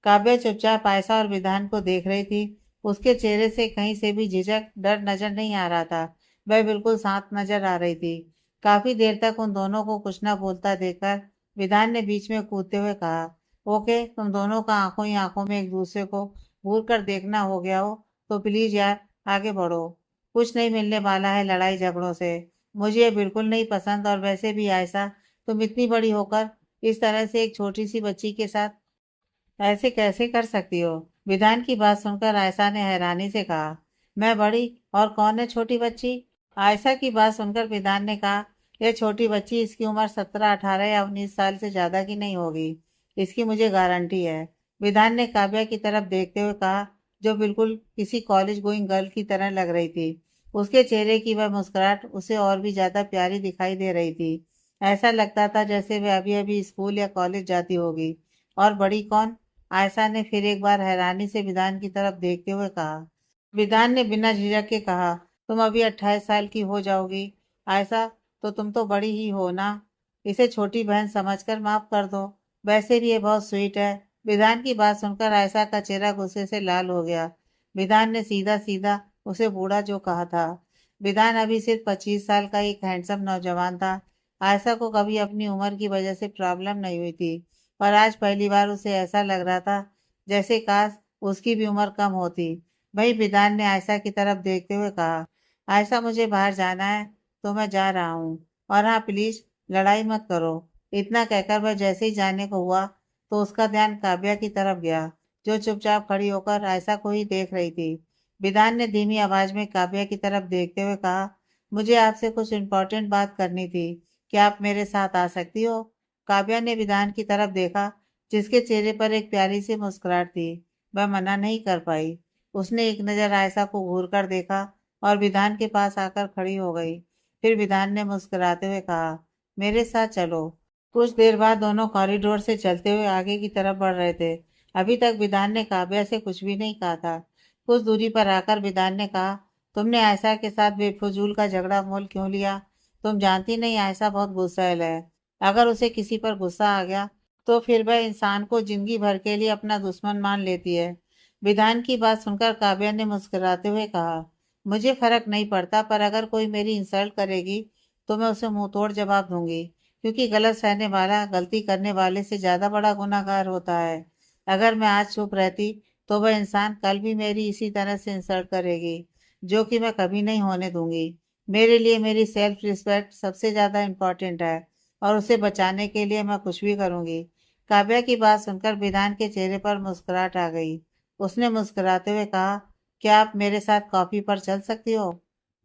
काव्या चुपचाप आयशा और विधान को देख रही थी। उसके चेहरे से कहीं से भी झिझक, डर नजर नहीं आ रहा था। वह बिल्कुल शांत नजर आ रही थी। काफी देर तक उन दोनों को कुछ न बोलता देखकर विधान ने बीच में कूदते हुए कहा, ओके, तुम दोनों का आंखों ही आंखों में एक दूसरे को घूर कर देखना हो गया हो, तो प्लीज यार आगे बढ़ो। कुछ नहीं मिलने वाला है लड़ाई झगड़ों से। मुझे ये बिल्कुल नहीं पसंद, और वैसे भी आयशा, तुम इतनी बड़ी होकर इस तरह से एक छोटी सी बच्ची के साथ ऐसे कैसे कर सकती हो? विधान की बात सुनकर आयशा ने हैरानी से कहा, मैं बड़ी और कौन है छोटी बच्ची? आयशा की बात सुनकर विधान ने कहा, यह छोटी बच्ची, इसकी उम्र 17, 18 या 19 साल से ज्यादा की नहीं होगी, इसकी मुझे गारंटी है। विधान ने काव्या की तरफ देखते हुए कहा, जो बिल्कुल किसी कॉलेज गोइंग गर्ल की तरह लग रही थी। उसके चेहरे की वह मुस्कुराहट उसे और भी ज्यादा प्यारी दिखाई दे रही थी। ऐसा लगता था जैसे वह अभी अभी स्कूल या कॉलेज जाती होगी। और बड़ी कौन? आयशा ने फिर एक बार हैरानी से विधान की तरफ देखते हुए कहा। विधान ने बिना झिझक के कहा, तुम अभी 28 साल की हो जाओगी। आयशा, तो तुम तो बड़ी ही हो ना। इसे छोटी बहन समझकर माफ कर दो। वैसे भी ये बहुत स्वीट है, विधान की बात सुनकर आयशा का चेहरा गुस्से से लाल हो गया। विधान ने सीधा सीधा उसे बूढ़ा जो कहा था। विधान अभी सिर्फ 25 साल का एक हैंडसम नौजवान था। आयशा को कभी अपनी उम्र की वजह से प्रॉब्लम नहीं हुई थी, पर आज पहली बार उसे ऐसा लग रहा था जैसे काश उसकी भी उम्र कम होती। वही विधान ने आयशा की तरफ देखते हुए कहा, आयशा मुझे बाहर जाना है तो मैं जा रहा हूँ। और हाँ प्लीज लड़ाई मत करो। इतना कहकर वह जैसे ही जाने को हुआ तो उसका ध्यान काव्या की तरफ गया, जो चुपचाप खड़ी होकर आयशा को ही देख रही थी। विधान ने धीमी आवाज में काव्या की तरफ देखते हुए कहा, मुझे आपसे कुछ इम्पोर्टेंट बात करनी थी। क्या आप मेरे साथ आ सकती हो? काव्या ने विधान की तरफ देखा, जिसके चेहरे पर एक प्यारी सी मुस्कुराहट थी। वह मना नहीं कर पाई। उसने एक नजर आयशा को घूर कर देखा और विधान के पास आकर खड़ी हो गई। फिर विधान ने मुस्कुराते हुए कहा, मेरे साथ चलो। कुछ देर बाद दोनों कॉरिडोर से चलते हुए आगे की तरफ बढ़ रहे थे। अभी तक विधान ने काव्या से कुछ भी नहीं कहा था। कुछ दूरी पर आकर विधान ने कहा, तुमने आयशा के साथ बेफजूल का झगड़ा मोल क्यों लिया? तुम जानती नहीं आयशा बहुत गुस्सैल है। अगर उसे किसी पर गुस्सा आ गया तो फिर वह इंसान को जिंदगी भर के लिए अपना दुश्मन मान लेती है। विधान की बात सुनकर काव्या ने मुस्कुराते हुए कहा, मुझे फर्क नहीं पड़ता, पर अगर कोई मेरी इंसल्ट करेगी तो मैं उसे मुंह तोड़ जवाब दूंगी, क्योंकि गलत सहने वाला गलती करने वाले से ज्यादा बड़ा गुनाहगार होता है। अगर मैं आज चुप रहती तो वह इंसान कल भी मेरी इसी तरह से इंसल्ट करेगी, जो कि मैं कभी नहीं होने दूंगी। मेरे लिए मेरी सेल्फ रिस्पेक्ट सबसे ज्यादा इम्पोर्टेंट है, और उसे बचाने के लिए मैं कुछ भी करूंगी। काव्या की बात सुनकर विधान के चेहरे पर मुस्कुराहट आ गई। उसने मुस्कुराते हुए कहा, क्या आप मेरे साथ कॉफी पर चल सकती हो?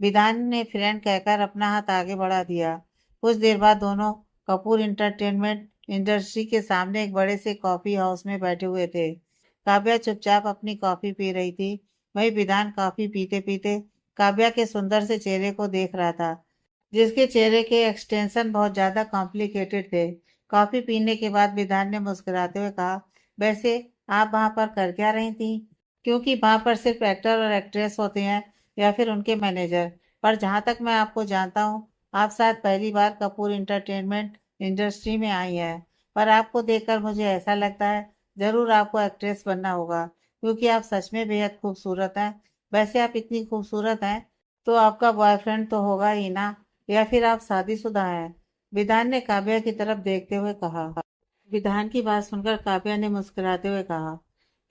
विधान ने फ्रेंड कहकर अपना हाथ आगे बढ़ा दिया। कुछ देर बाद दोनों कपूर इंटरटेनमेंट इंडस्ट्री के सामने एक बड़े से कॉफी हाउस में बैठे हुए थे। काव्या चुपचाप अपनी कॉफी पी रही थी। वही विधान कॉफी पीते पीते काव्या के सुंदर से चेहरे को देख रहा था, जिसके चेहरे के एक्सटेंशन बहुत ज्यादा कॉम्प्लिकेटेड थे। कॉफी पीने के बाद विधान ने मुस्कुराते हुए कहा, वैसे आप वहां पर कर क्या रही थी? क्योंकि वहां पर सिर्फ एक्टर और एक्ट्रेस होते हैं या फिर उनके मैनेजर। पर जहां तक मैं आपको जानता हूँ, आप शायद पहली बार कपूर इंटरटेनमेंट इंडस्ट्री में आई हैं। पर आपको देखकर मुझे ऐसा लगता है जरूर आपको एक्ट्रेस बनना होगा, क्योंकि आप सच में बेहद खूबसूरत हैं। वैसे आप इतनी खूबसूरत हैं तो आपका बॉयफ्रेंड तो होगा ही ना, या फिर आप शादीशुदा हैं? विधान ने काव्या की तरफ देखते हुए कहा। विधान की बात सुनकर काव्या ने मुस्कुराते हुए कहा,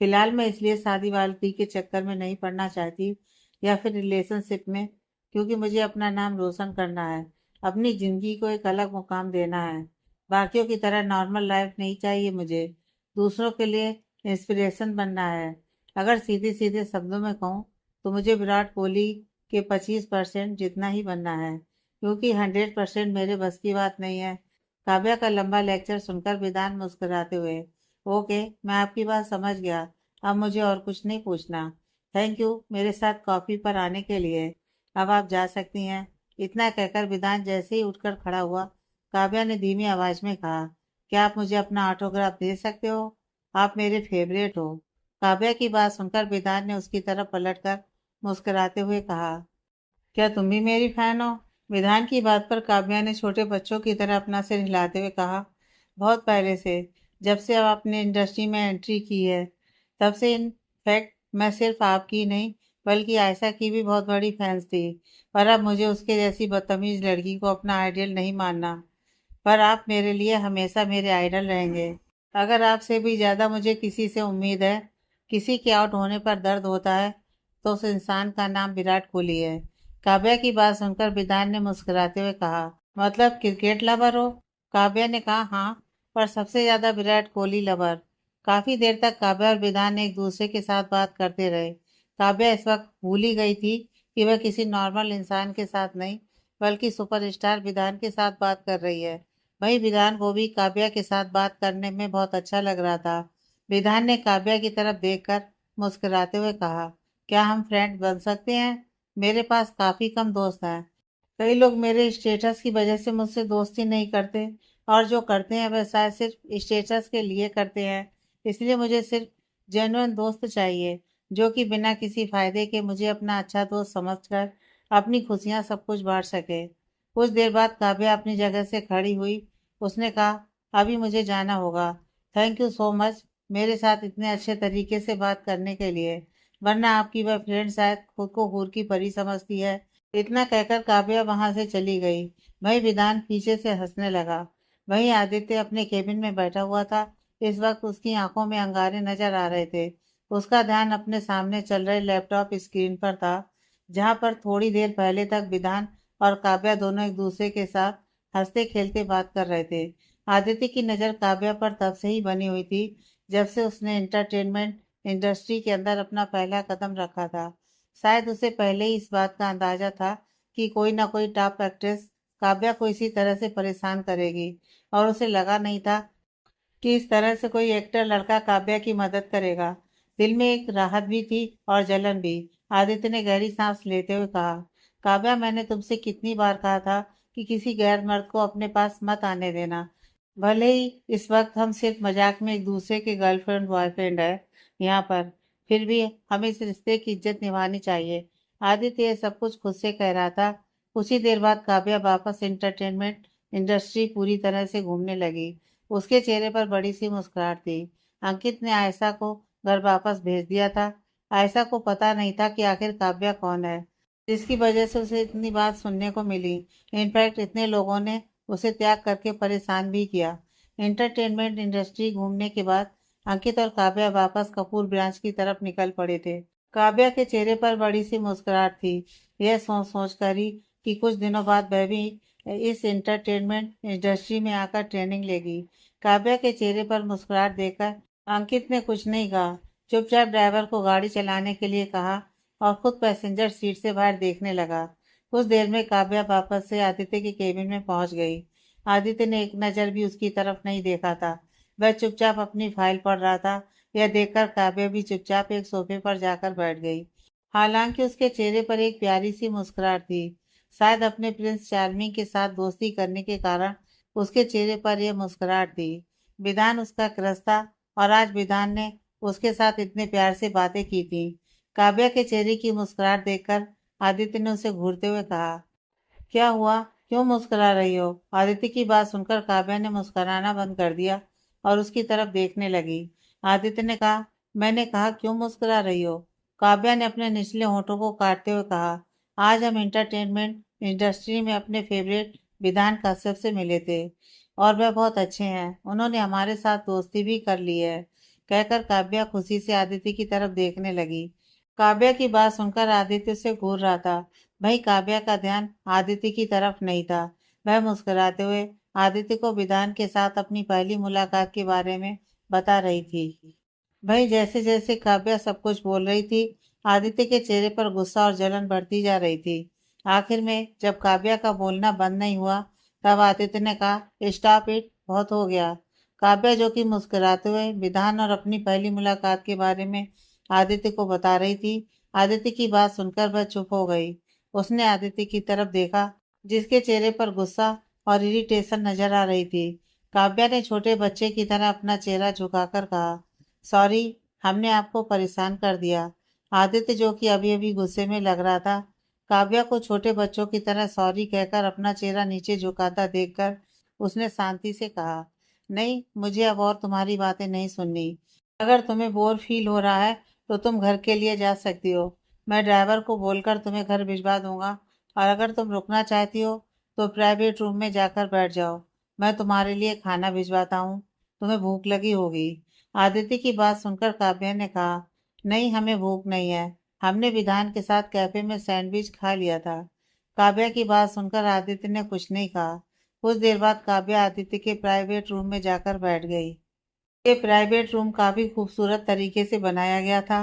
फिलहाल मैं इसलिए शादी वादी के चक्कर में नहीं पड़ना चाहती या फिर रिलेशनशिप में, क्योंकि मुझे अपना नाम रोशन करना है, अपनी जिंदगी को एक अलग मुकाम देना है। बाकियों की तरह नॉर्मल लाइफ नहीं चाहिए मुझे, दूसरों के लिए इंस्पिरेशन बनना है। अगर सीधे सीधे शब्दों में कहूँ तो मुझे विराट कोहली के 25% जितना ही बनना है, क्योंकि 100% मेरे बस की बात नहीं है। काव्या का लंबा लेक्चर सुनकर विधान मुस्कुराते हुए, ओके मैं आपकी बात समझ गया, अब मुझे और कुछ नहीं पूछना। थैंक यू मेरे साथ कॉफी पर आने के लिए। अब आप जा सकती हैं। इतना कहकर विधान जैसे ही उठकर खड़ा हुआ, काव्या ने धीमी आवाज में कहा, क्या आप मुझे अपना ऑटोग्राफ दे सकते हो? आप मेरे फेवरेट हो। काव्या की बात सुनकर विधान ने उसकी तरफ पलटकर मुस्कुराते हुए कहा, क्या तुम भी मेरी फैन हो? विधान की बात पर काव्या ने छोटे बच्चों की तरह अपना सिर हिलाते हुए कहा, बहुत पहले से, जब से अब आपने इंडस्ट्री में एंट्री की है तब से। इनफैक्ट मैं सिर्फ आपकी नहीं बल्कि आयशा की भी बहुत बड़ी फैंस थी, पर अब मुझे उसके जैसी बदतमीज लड़की को अपना आइडियल नहीं मानना। पर आप मेरे लिए हमेशा मेरे आइडल रहेंगे। अगर आपसे भी ज्यादा मुझे किसी से उम्मीद है, किसी के आउट होने पर दर्द होता है, तो उस इंसान का नाम विराट कोहली है। काव्या की बात सुनकर विधान ने मुस्कुराते हुए कहा, मतलब क्रिकेट लवर हो? काव्या ने कहा, हाँ, पर सबसे ज्यादा विराट कोहली लवर। काफी देर तक काव्या और विधान एक दूसरे के साथ बात करते रहे। काव्या इस वक्त भूल ही गई थी कि वह किसी नॉर्मल इंसान के साथ नहीं बल्कि सुपरस्टार विधान के साथ बात कर रही है। वहीं विधान को भी काव्या के साथ बात करने में बहुत अच्छा लग रहा था। विधान ने काव्या की तरफ देखकर मुस्कुराते हुए कहा, क्या हम फ्रेंड बन सकते हैं? मेरे पास काफी कम दोस्त हैं। कई लोग मेरे स्टेटस की वजह से मुझसे दोस्ती नहीं करते, और जो करते हैं वह शायद सिर्फ स्टेटस के लिए करते हैं। इसलिए मुझे सिर्फ जेन्युइन दोस्त चाहिए, जो कि बिना किसी फायदे के मुझे अपना अच्छा दोस्त समझकर अपनी खुशियां सब कुछ बांट सके। कुछ देर बाद काव्या अपनी जगह से खड़ी हुई। उसने कहा, अभी मुझे जाना होगा। थैंक यू सो मच मेरे साथ इतने अच्छे तरीके से बात करने के लिए, वरना आपकी वह फ्रेंड शायद खुद को हूर की परी समझती है। इतना कहकर काव्या वहां से चली गई। वही विधान पीछे से हंसने लगा। वही आदित्य अपने केबिन में बैठा हुआ था। इस वक्त उसकी आंखों में अंगारे नजर आ रहे थे। उसका ध्यान अपने सामने चल रहे लैपटॉप स्क्रीन पर था, जहां पर थोड़ी देर पहले तक विधान और काव्या दोनों एक दूसरे के साथ हंसते खेलते बात कर रहे थे। आदित्य की नज़र काव्या पर तब से ही बनी हुई थी, जब से उसने एंटरटेनमेंट इंडस्ट्री के अंदर अपना पहला कदम रखा था। शायद उसे पहले ही इस बात का अंदाजा था कि कोई ना कोई टॉप एक्ट्रेस काव्या को इसी तरह से परेशान करेगी, और उसे लगा नहीं था कि इस तरह से कोई एक्टर लड़का काव्या की मदद करेगा। दिल में एक राहत भी थी और जलन भी। आदित्य ने गहरी सांस लेते हुए कहा, काव्या, मैंने तुमसे कितनी बार कहा था कि किसी गैर मर्द को अपने पास मत आने देना। भले ही इस वक्त हम सिर्फ मजाक में एक दूसरे के गर्लफ्रेंड बॉयफ्रेंड है यहाँ पर, फिर भी हमें इस रिश्ते की इज्जत निभानी चाहिए। आदित्य ये सब कुछ खुद से कह रहा था। कुछ ही देर बाद काव्या वापस एंटरटेनमेंट इंडस्ट्री पूरी तरह से घूमने लगी। उसके चेहरे पर बड़ी सी मुस्कुराहट थी। अंकित ने आयशा को घर वापस भेज दिया था। आयशा को पता नहीं था कि आखिर काव्या कौन है, जिसकी वजह से उसे इतनी बात सुनने को मिली। इनफैक्ट इतने लोगों ने उसे त्याग करके परेशान भी किया। एंटरटेनमेंट इंडस्ट्री घूमने के बाद अंकित और काव्या वापस कपूर ब्रांच की तरफ निकल पड़े थे। काव्या के चेहरे पर बड़ी सी मुस्कुराहट थी। यह सोच सोच कर ही कि कुछ दिनों बाद वह भी इस एंटरटेनमेंट इंडस्ट्री में आकर ट्रेनिंग लेगी। काव्या के चेहरे पर मुस्कुराहट देखकर अंकित ने कुछ नहीं कहा। चुपचाप ड्राइवर को गाड़ी चलाने के लिए कहा और खुद पैसेंजर सीट से बाहर देखने लगा। कुछ देर में काव्या वापस से आदित्य के केबिन में पहुंच गई। आदित्य ने एक नज़र भी उसकी तरफ नहीं देखा था। वह चुपचाप अपनी फाइल पढ़ रहा था। यह देखकर काव्या भी चुपचाप एक सोफे पर जाकर बैठ गई। हालांकि उसके चेहरे पर एक प्यारी सी मुस्कुराहट थी। शायद अपने प्रिंस चार्मिंग के साथ दोस्ती करने के कारण उसके चेहरे पर यह मुस्कुराहट थी। विधान उसका क्रश था और आज विधान ने उसके साथ इतने प्यार से बातें की थी। काव्या के चेहरे की मुस्कुराहट देखकर आदित्य ने उसे घूरते हुए कहा, क्या हुआ? क्यों मुस्कुरा रही हो? आदित्य की बात सुनकर काव्या ने मुस्कुराना बंद कर दिया और उसकी तरफ देखने लगी। आदित्य ने कहा, मैंने कहा क्यों मुस्कुरा रही हो? काव्या ने अपने निचले होठों को काटते हुए कहा, आज हम एंटरटेनमेंट इंडस्ट्री में अपने फेवरेट विधान कश्यप से मिले थे और वह बहुत अच्छे हैं। उन्होंने हमारे साथ दोस्ती भी कर ली है। कहकर काव्या खुशी से आदित्य की तरफ देखने लगी। काव्या की बात सुनकर आदित्य से घूर रहा था। वहीं काव्या का ध्यान आदित्य की तरफ नहीं था। वह मुस्कुराते हुए आदित्य को विधान के साथ अपनी पहली मुलाकात के बारे में बता रही थी। वहीं जैसे जैसे काव्या सब कुछ बोल रही थी, आदित्य के चेहरे पर गुस्सा और जलन बढ़ती जा रही थी। आखिर में जब काव्या का बोलना बंद नहीं हुआ, तब आदित्य ने कहा, स्टॉप इट, बहुत हो गया। काव्या, जो कि मुस्कुराते हुए विधान और अपनी पहली मुलाकात के बारे में आदित्य को बता रही थी, आदित्य की बात सुनकर वह चुप हो गई। उसने आदित्य की तरफ देखा, जिसके चेहरे पर गुस्सा और इरिटेशन नजर आ रही थी। काव्या ने छोटे बच्चे की तरह अपना चेहरा झुकाकर कहा, सॉरी, हमने आपको परेशान कर दिया। आदित्य, जो कि अभी अभी गुस्से में लग रहा था, काव्या को छोटे बच्चों की तरह सॉरी कहकर अपना चेहरा नीचे झुकाता देखकर उसने शांति से कहा, नहीं, मुझे अब और तुम्हारी बातें नहीं सुननी। अगर तुम्हें बोर फील हो रहा है तो तुम घर के लिए जा सकती हो। मैं ड्राइवर को बोलकर तुम्हें घर भिजवा दूंगा, और अगर तुम रुकना चाहती हो तो प्राइवेट रूम में जाकर बैठ जाओ। मैं तुम्हारे लिए खाना भिजवाता हूँ, तुम्हें भूख लगी होगी। आदित्य की बात सुनकर काव्या ने कहा, नहीं, हमें भूख नहीं है। हमने विधान के साथ कैफे में सैंडविच खा लिया था। काव्या की बात सुनकर आदित्य ने कुछ नहीं कहा। कुछ देर बाद काव्या आदित्य के प्राइवेट रूम में जाकर बैठ गई। ये प्राइवेट रूम काफी खूबसूरत तरीके से बनाया गया था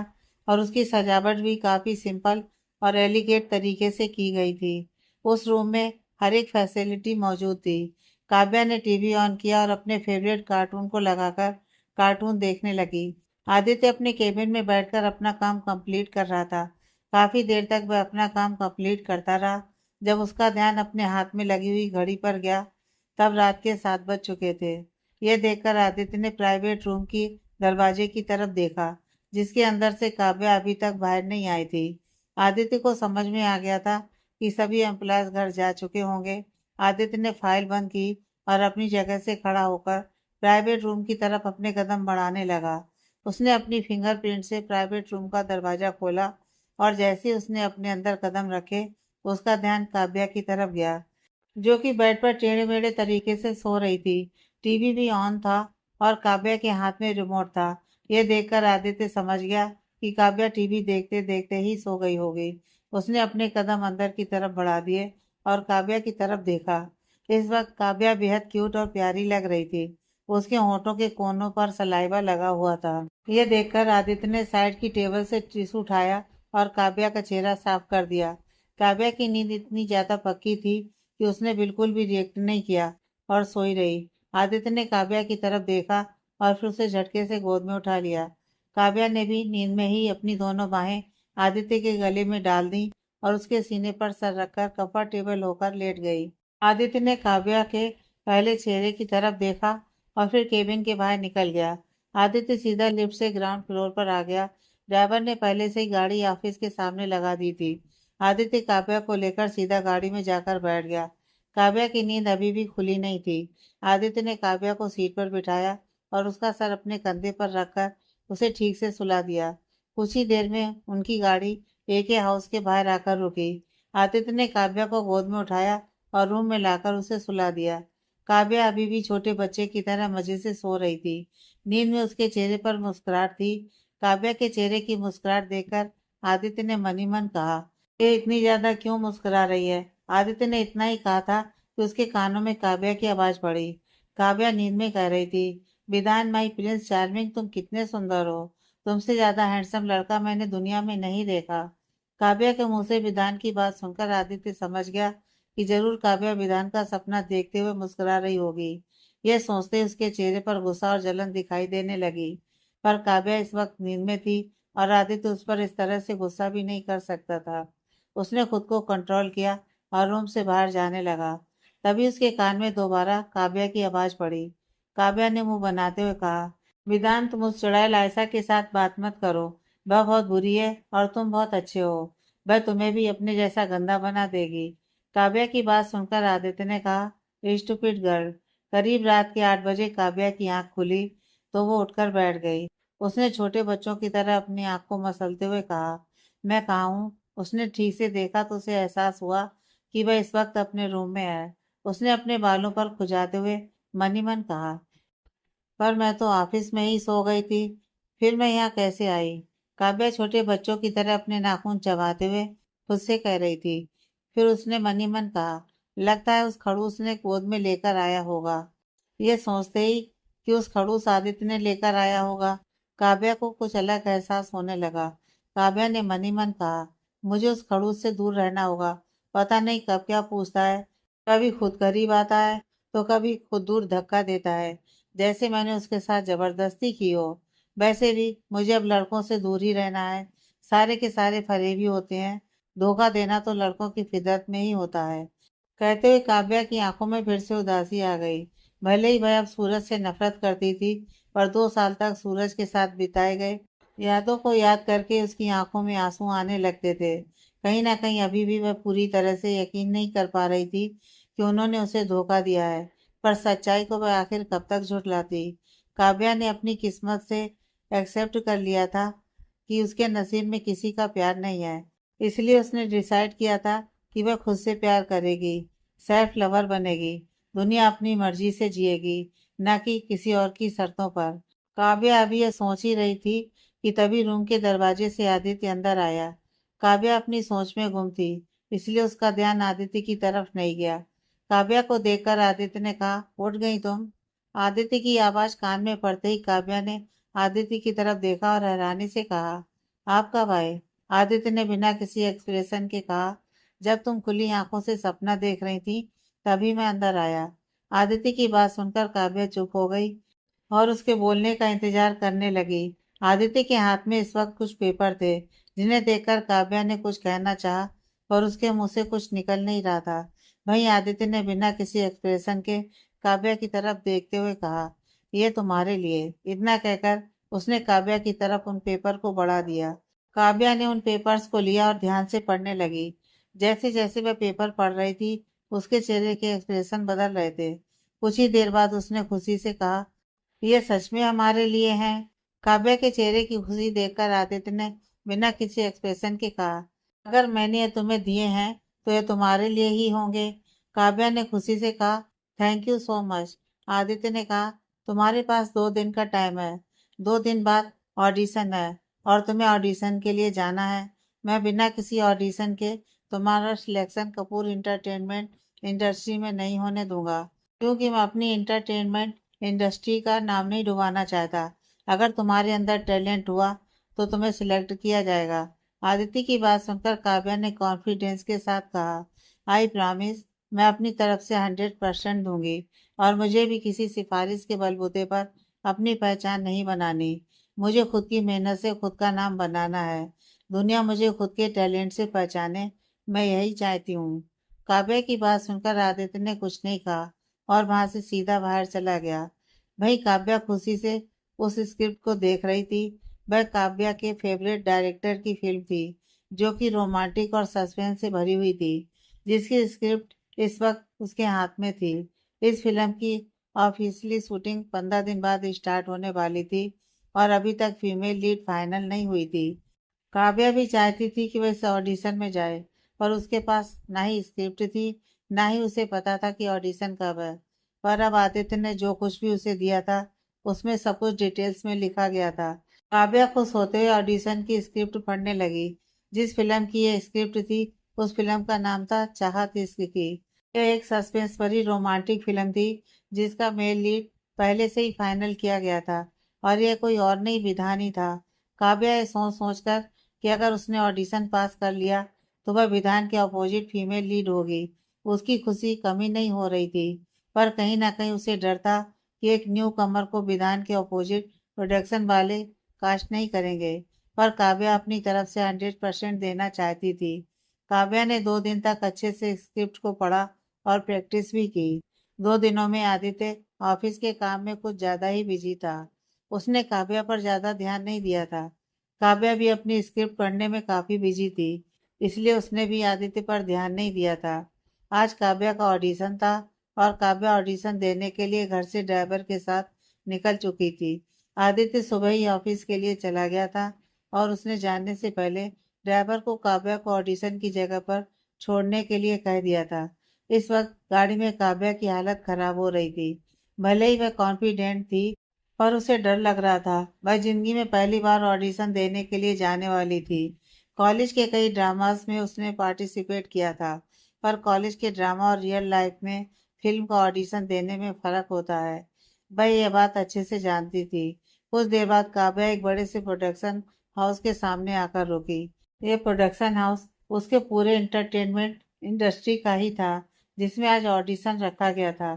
और उसकी सजावट भी काफी सिंपल और एलिगेंट तरीके से की गई थी। उस रूम में हर एक फैसिलिटी मौजूद थी। काव्या ने टीवी ऑन किया और अपने फेवरेट कार्टून को लगाकर कार्टून देखने लगी। आदित्य अपने केबिन में बैठकर अपना काम कंप्लीट कर रहा था। काफी देर तक वह अपना काम कंप्लीट करता रहा। जब उसका ध्यान अपने हाथ में लगी हुई घड़ी पर गया, तब रात के 7 बज चुके थे। यह देखकर आदित्य ने प्राइवेट रूम की दरवाजे की तरफ देखा, जिसके अंदर से काव्या अभी तक बाहर नहीं आई थी। आदित्य को समझ में आ गया था कि सभी एम्प्लॉयज घर जा चुके होंगे। आदित्य ने फाइल बंद की और अपनी जगह से खड़ा होकर प्राइवेट रूम की तरफ अपने कदम बढ़ाने लगा। उसने अपनी फिंगरप्रिंट से प्राइवेट रूम का दरवाजा खोला और जैसे ही उसने अपने अंदर कदम रखे, उसका ध्यान काव्या की तरफ गया, जो कि बेड पर टेढ़े मेढ़े तरीके से सो रही थी। टीवी भी ऑन था और काव्या के हाथ में रिमोट था। यह देखकर आदित्य समझ गया कि काव्या टीवी देखते देखते ही सो गई होगी। उसने अपने कदम अंदर की तरफ बढ़ा दिए और काव्या की तरफ देखा। इस वक्त काव्या बेहद क्यूट और प्यारी लग रही थी। उसके होठों के कोनों पर सलाइवा लगा हुआ था। यह देखकर आदित्य ने साइड की टेबल से टिश्यू उठाया और काव्या का चेहरा साफ कर दिया। काव्या की नींद इतनी ज्यादा पक्की थी कि उसने बिल्कुल भी रिएक्ट नहीं किया और सोई रही। आदित्य ने काव्या की तरफ देखा और फिर उसे झटके से गोद में उठा लिया। काव्या ने भी नींद में ही अपनी दोनों बाहें आदित्य के गले में डाल दी और उसके सीने पर सर रखकर कंफर्टेबल होकर लेट गई। आदित्य ने काव्या के पहले चेहरे की तरफ देखा और फिर केबिन के बाहर निकल गया। आदित्य सीधा लिफ्ट से ग्राउंड फ्लोर पर आ गया। ड्राइवर ने पहले से ही गाड़ी ऑफिस के सामने लगा दी थी। आदित्य काव्या को लेकर सीधा गाड़ी में जाकर बैठ गया। काव्या की नींद अभी भी खुली नहीं थी। आदित्य ने काव्या को सीट पर बिठाया और उसका सर अपने कंधे पर रखकर उसे ठीक से सुला दिया। कुछ ही देर में उनकी गाड़ी एके हाउस के बाहर आकर रुकी। आदित्य ने काव्या को गोद में उठाया और रूम में लाकर उसे सुला दिया। काव्या अभी भी छोटे बच्चे की तरह मजे से सो रही थी। नींद में उसके चेहरे पर मुस्कुराहट थी। काव्या के चेहरे की मुस्कुराहट देखकर आदित्य ने मन ही मन कहा, ये इतनी ज्यादा क्यों मुस्कुरा रही है। आदित्य ने इतना ही कहा था कि उसके कानों में काव्या की आवाज पड़ी। काव्या नींद में कह रही थी, विधान माई प्रिंस चार्मिंग, तुम कितने सुंदर हो। तुमसे ज्यादा हैंडसम लड़का मैंने दुनिया में नहीं देखा। काव्या के मुंह से विधान की बात सुनकर आदित्य समझ गया कि जरूर काव्या विधान का सपना देखते हुए मुस्कुरा रही होगी। यह सोचते ही उसके चेहरे पर गुस्सा और जलन दिखाई देने लगी। पर काव्या इस वक्त नींद में थी और आदित्य उस पर इस तरह से गुस्सा भी नहीं कर सकता था। उसने खुद को कंट्रोल किया और रूम से बाहर जाने लगा। तभी उसके कान में दोबारा काव्या की आवाज पड़ी। काव्या ने मुंह बनाते हुए कहा, विधान, तुम उस चुड़ैल आयशा के साथ बात मत करो। वह बहुत बुरी है और तुम बहुत अच्छे हो। वह तुम्हें भी अपने जैसा गंदा बना देगी। काव्या की बात सुनकर आदित्य ने कहा, स्टूपिड गर्ल। करीब रात के 8 बजे काव्या की आंख खुली तो वो उठकर बैठ गई। उसने छोटे बच्चों की तरह अपनी आंख को मसलते हुए कहा, मैं कहाँ हूँ। उसने ठीक से देखा तो उसे एहसास हुआ कि वह इस वक्त अपने रूम में है। उसने अपने बालों पर खुजाते हुए मन ही मन कहा, पर मैं तो ऑफिस में ही सो गई थी, फिर मैं यहाँ कैसे आई। काव्या छोटे बच्चों की तरह अपने नाखून चबाते हुए खुद से कह रही थी। फिर उसने मन ही मन कहा, लगता है उस खड़ूस ने गोद में लेकर आया होगा। ये सोचते ही कि उस खड़ूस आदित्य ने लेकर आया होगा, काव्या को कुछ अलग एहसास होने लगा। काव्या ने मन ही मन कहा, मुझे उस खड़ूस से दूर रहना होगा। पता नहीं कब क्या पूछता है। कभी खुद करीब आता है तो कभी खुद दूर धक्का देता है, जैसे मैंने उसके साथ जबरदस्ती की हो। वैसे भी मुझे अब लड़कों से दूर ही रहना है। सारे के सारे फरेबी होते हैं। धोखा देना तो लड़कों की फितरत में ही होता है। कहते हुए काव्या की आंखों में फिर से उदासी आ गई। भले ही वह अब सूरज से नफरत करती थी, पर 2 साल तक सूरज के साथ बिताए गए यादों को याद करके उसकी आंखों में आंसू आने लगते थे। कहीं ना कहीं अभी भी वह पूरी तरह से यकीन नहीं कर पा रही थी कि उन्होंने उसे धोखा दिया है, पर सच्चाई को वह आखिर कब तक झुठलाती। काव्या ने अपनी किस्मत से एक्सेप्ट कर लिया था कि उसके नसीब में किसी का प्यार नहीं है। इसलिए उसने डिसाइड किया था कि वह खुद से प्यार करेगी, सेल्फ लवर बनेगी, दुनिया अपनी मर्जी से जिएगी, न कि किसी और की शर्तों पर। काव्या अभी यह सोच ही रही थी कि तभी रूम के दरवाजे से आदित्य अंदर आया। काव्या अपनी सोच में गुम थी, इसलिए उसका ध्यान आदित्य की तरफ नहीं गया। काव्या को देखकर आदित्य ने कहा, उठ गई तुम। आदित्य की आवाज कान में पड़ते ही काव्या ने आदित्य की तरफ देखा और हैरानी से कहा, आप कब आए। आदित्य ने बिना किसी एक्सप्रेशन के कहा, जब तुम खुली आंखों से सपना देख रही थी तभी मैं अंदर आया। आदित्य की बात सुनकर काव्या चुप हो गई और उसके बोलने का इंतजार करने लगी। आदित्य के हाथ में इस वक्त कुछ पेपर थे, जिन्हें देखकर काव्या ने कुछ कहना चाहा, पर उसके मुंह से कुछ निकल नहीं रहा था। वहीं आदित्य ने बिना किसी एक्सप्रेशन के काव्या की तरफ देखते हुए कहा, ये तुम्हारे लिए। इतना कहकर उसने काव्या की तरफ उन पेपर को बढ़ा दिया। काव्या ने उन पेपर्स को लिया और ध्यान से पढ़ने लगी। जैसे जैसे वह पेपर पढ़ रही थी, उसके चेहरे के एक्सप्रेशन बदल रहे थे। कुछ ही देर बाद उसने खुशी से कहा, ये सच में हमारे लिए हैं। काव्या के चेहरे की खुशी देखकर आदित्य ने बिना किसी एक्सप्रेशन के कहा, अगर मैंने ये तुम्हें दिए हैं तो ये तुम्हारे लिए ही होंगे। काव्या ने खुशी से कहा, thank you so much. Aditya ने कहा, तुम्हारे पास 2 दिन का टाइम है। 2 दिन बाद ऑडिशन है और तुम्हें ऑडिशन के लिए जाना है। मैं बिना किसी ऑडिशन के तुम्हारा सिलेक्शन कपूर इंटरटेनमेंट इंडस्ट्री में नहीं होने दूंगा, क्योंकि मैं अपनी इंटरटेनमेंट इंडस्ट्री का नाम नहीं डुबाना चाहता। अगर तुम्हारे अंदर टैलेंट हुआ तो तुम्हें सिलेक्ट किया जाएगा। आदित्य की बात सुनकर काव्या ने कॉन्फिडेंस के साथ कहा, आई प्रॉमिस, मैं अपनी तरफ से 100% दूंगी और मुझे भी किसी सिफारिश के बलबूते पर अपनी पहचान नहीं बनानी। मुझे खुद की मेहनत से खुद का नाम बनाना है। दुनिया मुझे खुद के टैलेंट से पहचाने, मैं यही चाहती हूँ। काव्या की बात सुनकर आदित्य ने कुछ नहीं कहा और वहां से सीधा बाहर चला गया। भाई काव्या खुशी से उस स्क्रिप्ट को देख रही थी। वह काव्या के फेवरेट डायरेक्टर की फिल्म थी, जो कि रोमांटिक और सस्पेंस से भरी हुई थी, जिसकी स्क्रिप्ट इस वक्त उसके हाथ में थी। इस फिल्म की ऑफिशियली शूटिंग 15 दिन बाद स्टार्ट होने वाली थी और अभी तक फीमेल लीड फाइनल नहीं हुई थी। काव्या भी चाहती थी कि वह इस ऑडिशन में जाए, पर उसके पास ना ही स्क्रिप्ट थी, ना ही उसे पता था कि ऑडिशन कब है। पर अब आदित्य ने जो कुछ भी उसे दिया था उसमें सब कुछ डिटेल्स में लिखा गया था। काव्या खुश होते हुए ऑडिशन की स्क्रिप्ट पढ़ने लगी। जिस फिल्म की ये स्क्रिप्ट थी उस फिल्म का नाम था चाहत इश्क की। यह एक सस्पेंस भरी रोमांटिक फिल्म थी, जिसका मेल लीड पहले से ही फाइनल किया गया था और यह कोई और नहीं विधान ही था। काव्या ये सोच सोचकर कि अगर उसने ऑडिशन पास कर लिया तो वह विधान के अपोजिट फीमेल लीड होगी, उसकी खुशी कमी नहीं हो रही थी। पर कहीं ना कहीं उसे डर था कि एक न्यू कमर को विधान के अपोजिट प्रोडक्शन वाले कास्ट नहीं करेंगे। पर काव्या अपनी तरफ से 100% देना चाहती थी। काव्या ने 2 दिन तक अच्छे से स्क्रिप्ट को पढ़ा और प्रैक्टिस भी की। 2 दिनों में आदित्य ऑफिस के काम में कुछ ज्यादा ही बिजी था। उसने काव्या पर ज्यादा ध्यान नहीं दिया था। काव्या भी अपनी स्क्रिप्ट पढ़ने में काफी बिजी थी, इसलिए उसने भी आदित्य पर ध्यान नहीं दिया था। आज काव्या का ऑडिशन था और काव्या ऑडिशन देने के लिए घर से ड्राइवर के साथ निकल चुकी थी। आदित्य सुबह ही ऑफिस के लिए चला गया था और उसने जाने से पहले ड्राइवर को काव्या को ऑडिशन की जगह पर छोड़ने के लिए कह दिया था। इस वक्त गाड़ी में काव्या की हालत खराब हो रही थी। भले ही वह कॉन्फिडेंट थी, पर उसे डर लग रहा था। वह जिंदगी में पहली बार ऑडिशन देने के लिए जाने वाली थी। कॉलेज के कई ड्रामास में उसने पार्टिसिपेट किया था, पर कॉलेज के ड्रामा और रियल लाइफ में फिल्म का ऑडिशन देने में फर्क होता है। वह यह बात अच्छे से जानती थी। कुछ देर बाद काव्या एक बड़े से प्रोडक्शन हाउस के सामने आकर रुकी। ये प्रोडक्शन हाउस उसके पूरे एंटरटेनमेंट इंडस्ट्री का ही था, जिसमें आज ऑडिशन रखा गया था।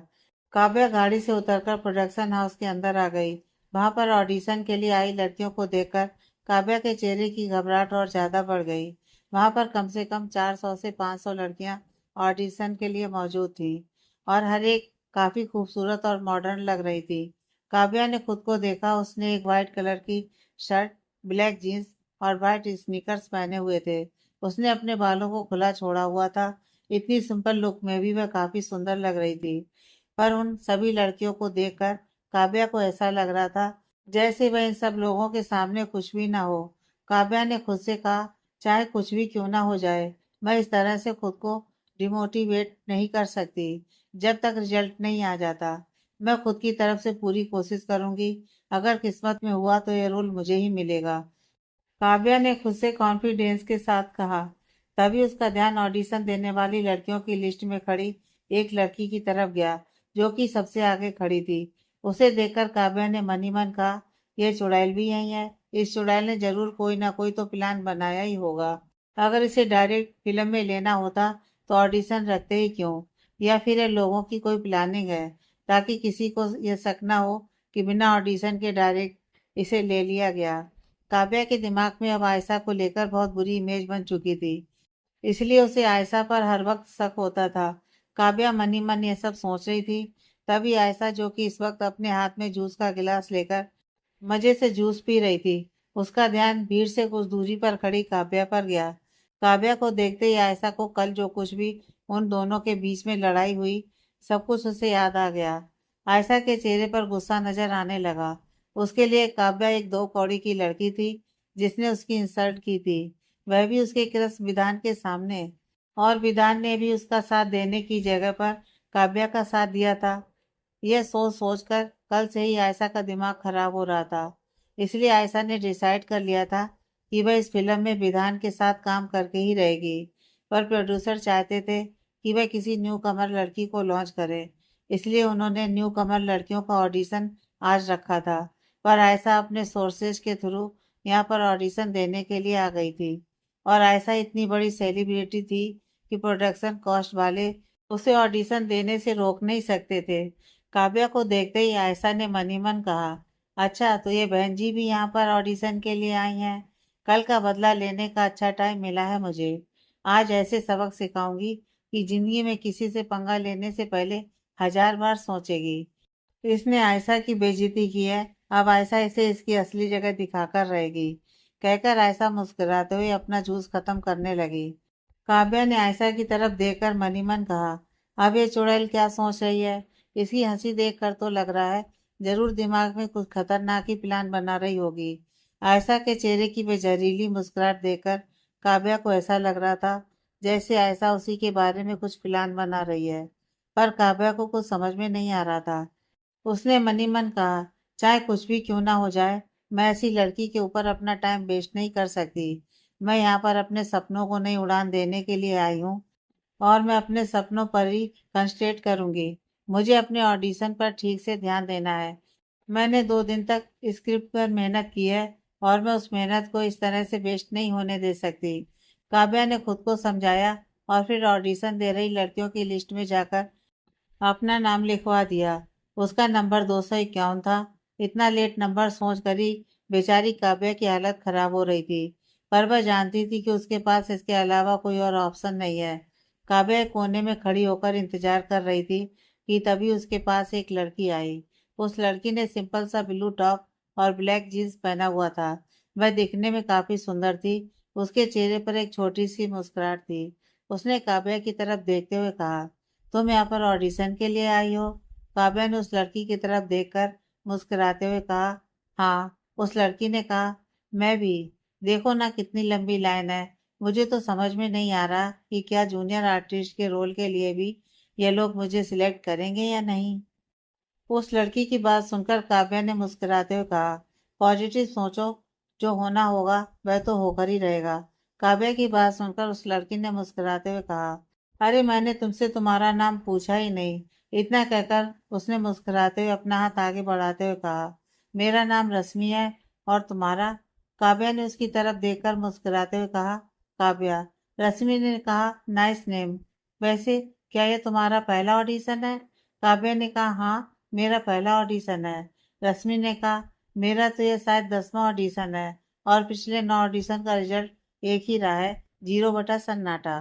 काव्या गाड़ी से उतरकर प्रोडक्शन हाउस के अंदर आ गई। वहां पर ऑडिशन के लिए आई लड़कियों को देखकर काव्या के चेहरे की घबराहट और ज्यादा बढ़ गई। वहां पर कम से कम 400 से 500 लड़कियां ऑडिशन के लिए मौजूद थीं और हर एक काफी खूबसूरत और मॉडर्न लग रही थी। काव्या ने खुद को देखा। उसने एक वाइट कलर की शर्ट, ब्लैक जीन्स और वाइट स्नीकर्स पहने हुए थे। उसने अपने बालों को खुला छोड़ा हुआ था। इतनी सिंपल लुक में भी वह काफी सुंदर लग रही थी। पर उन सभी लड़कियों को देखकर काव्या को ऐसा लग रहा था जैसे वह इन सब लोगों के सामने कुछ भी ना हो। काव्या ने खुद से कहा, चाहे कुछ भी क्यों ना हो जाए, मैं इस तरह से खुद को डिमोटिवेट नहीं कर सकती जब तक रिजल्ट नहीं आ जाता। मैं खुद की तरफ से पूरी कोशिश करूंगी। अगर किस्मत में हुआ तो ये रोल मुझे ही मिलेगा। काव्या ने खुद से कॉन्फिडेंस के साथ कहा। तभी उसका ध्यान ऑडिशन देने वाली लड़कियों की लिस्ट में खड़ी एक लड़की की तरफ गया, जो कि सबसे आगे खड़ी थी। उसे देखकर काव्या ने मन ही मन कहा, यह चुड़ैल भी यही है। इस चुड़ैल ने जरूर कोई ना कोई तो प्लान बनाया ही होगा। अगर इसे डायरेक्ट फिल्म में लेना होता तो ऑडिशन रखते ही क्यों? या फिर ये लोगों की कोई प्लानिंग है, ताकि किसी को यह शक ना हो कि बिना ऑडिशन के डायरेक्ट इसे ले लिया गया। काव्या के दिमाग में अब आयशा को लेकर बहुत बुरी इमेज बन चुकी थी, इसलिए उसे आयशा पर हर वक्त शक होता था। काव्या मन ही मन ये सब सोच रही थी। तभी आयशा, जो कि इस वक्त अपने हाथ में जूस का गिलास लेकर मजे से जूस पी रही थी, उसका ध्यान भीड़ से कुछ दूरी पर खड़ी काव्या पर गया। काव्या को देखते ही आयशा को कल जो कुछ भी उन दोनों के बीच में लड़ाई हुई, सब कुछ उसे याद आ गया। आयशा के चेहरे पर गुस्सा नजर आने लगा। उसके लिए काव्या एक 2 कौड़ी की लड़की थी जिसने उसकी इंसल्ट की थी, वह भी उसके कृष्ण विधान के सामने। और विधान ने भी उसका साथ देने की जगह पर काव्या का साथ दिया था। यह सोच सोचकर कल से ही आयशा का दिमाग खराब हो रहा था। इसलिए आयशा ने डिसाइड कर लिया था कि वह इस फिल्म में विधान के साथ काम करके ही रहेगी। पर प्रोड्यूसर चाहते थे कि वह किसी न्यू कमर लड़की को लॉन्च करे, इसलिए उन्होंने न्यू कमर लड़कियों का ऑडिशन आज रखा था। पर आयशा अपने सोर्सेज के थ्रू यहाँ पर ऑडिशन देने के लिए आ गई थी। और आयशा इतनी बड़ी सेलिब्रिटी थी कि प्रोडक्शन कॉस्ट वाले उसे ऑडिशन देने से रोक नहीं सकते थे। काव्या को देखते ही आयशा ने मन ही मन कहा, अच्छा तो ये बहन जी भी यहाँ पर ऑडिशन के लिए आई हैं। कल का बदला लेने का अच्छा टाइम मिला है मुझे। आज ऐसे सबक सिखाऊंगी कि जिंदगी में किसी से पंगा लेने से पहले 1000 बार सोचेगी। इसने आयशा की बेइज्जती की है, अब आयशा इसे इसकी असली जगह दिखाकर रहेगी, कहकर आयशा मुस्कुराते हुए अपना जूस खत्म करने लगी। काव्या ने आयशा की तरफ देखकर मन ही मन कहा, अब ये चुड़ैल क्या सोच रही है। इसकी हंसी देखकर तो लग रहा है जरूर दिमाग में कुछ खतरनाक ही प्लान बना रही होगी। आयशा के चेहरे की बेजहरीली मुस्कुराहट देखकर काव्या को ऐसा लग रहा था जैसे आयशा उसी के बारे में कुछ प्लान बना रही है। पर काव्या को कुछ समझ में नहीं आ रहा था। उसने मन ही मन कहा, चाहे कुछ भी क्यों ना हो जाए, मैं ऐसी लड़की के ऊपर अपना टाइम वेस्ट नहीं कर सकती। मैं यहाँ पर अपने सपनों को नई उड़ान देने के लिए आई हूँ और मैं अपने सपनों पर ही कंसंट्रेट करूंगी। मुझे अपने ऑडिशन पर ठीक से ध्यान देना है। मैंने 2 दिन तक स्क्रिप्ट पर मेहनत की है और मैं उस मेहनत को इस तरह से वेस्ट नहीं होने दे सकती। काव्या ने खुद को समझाया और फिर ऑडिशन दे रही लड़कियों की लिस्ट में जाकर अपना नाम लिखवा दिया। उसका नंबर 251 था। इतना लेट नंबर सोच कर ही बेचारी काव्या की हालत खराब हो रही थी। पर वह जानती थी कि उसके पास इसके अलावा कोई और ऑप्शन नहीं है। काव्या एक कोने में खड़ी होकर इंतजार कर रही थी कि तभी उसके पास एक लड़की आई। उस लड़की ने सिंपल सा ब्लू टॉप और ब्लैक जीन्स पहना हुआ था। वह दिखने में काफी सुंदर थी। उसके चेहरे पर एक छोटी सी मुस्कुराहट थी। उसने काव्या की तरफ देखते हुए कहा, तुम यहाँ पर ऑडिशन के लिए आई हो? काव्या ने उस लड़की की तरफ देखकर मुस्कुराते हुए कहा, हाँ। उस लड़की ने कहा, मैं भी। देखो ना कितनी लंबी लाइन है। मुझे तो समझ में नहीं आ रहा कि क्या जूनियर आर्टिस्ट के रोल के लिए भी ये लोग मुझे सिलेक्ट करेंगे या नहीं। उस लड़की की बात सुनकर काव्या ने मुस्कुराते हुए कहा, पॉजिटिव सोचो, जो होना होगा वह तो होकर ही रहेगा। काव्या की बात सुनकर उस लड़की ने मुस्कुराते हुए कहा, अरे मैंने तुमसे तुम्हारा नाम पूछा ही नहीं। इतना कहकर उसने मुस्कुराते हुए अपना हाथ आगे बढ़ाते हुए कहा, मेरा नाम रश्मि है। और तुम्हारा? काव्या ने उसकी तरफ देखकर मुस्कुराते हुए कहा, काव्या। रश्मि ने कहा, नाइस नेम। वैसे क्या ये तुम्हारा पहला ऑडिशन है? काव्या ने कहा, हाँ, मेरा पहला ऑडिशन है। रश्मि ने कहा, मेरा तो ये शायद 10वां ऑडिशन है और पिछले 9 ऑडिशन का रिजल्ट एक ही रहा है, 0/सन्नाटा।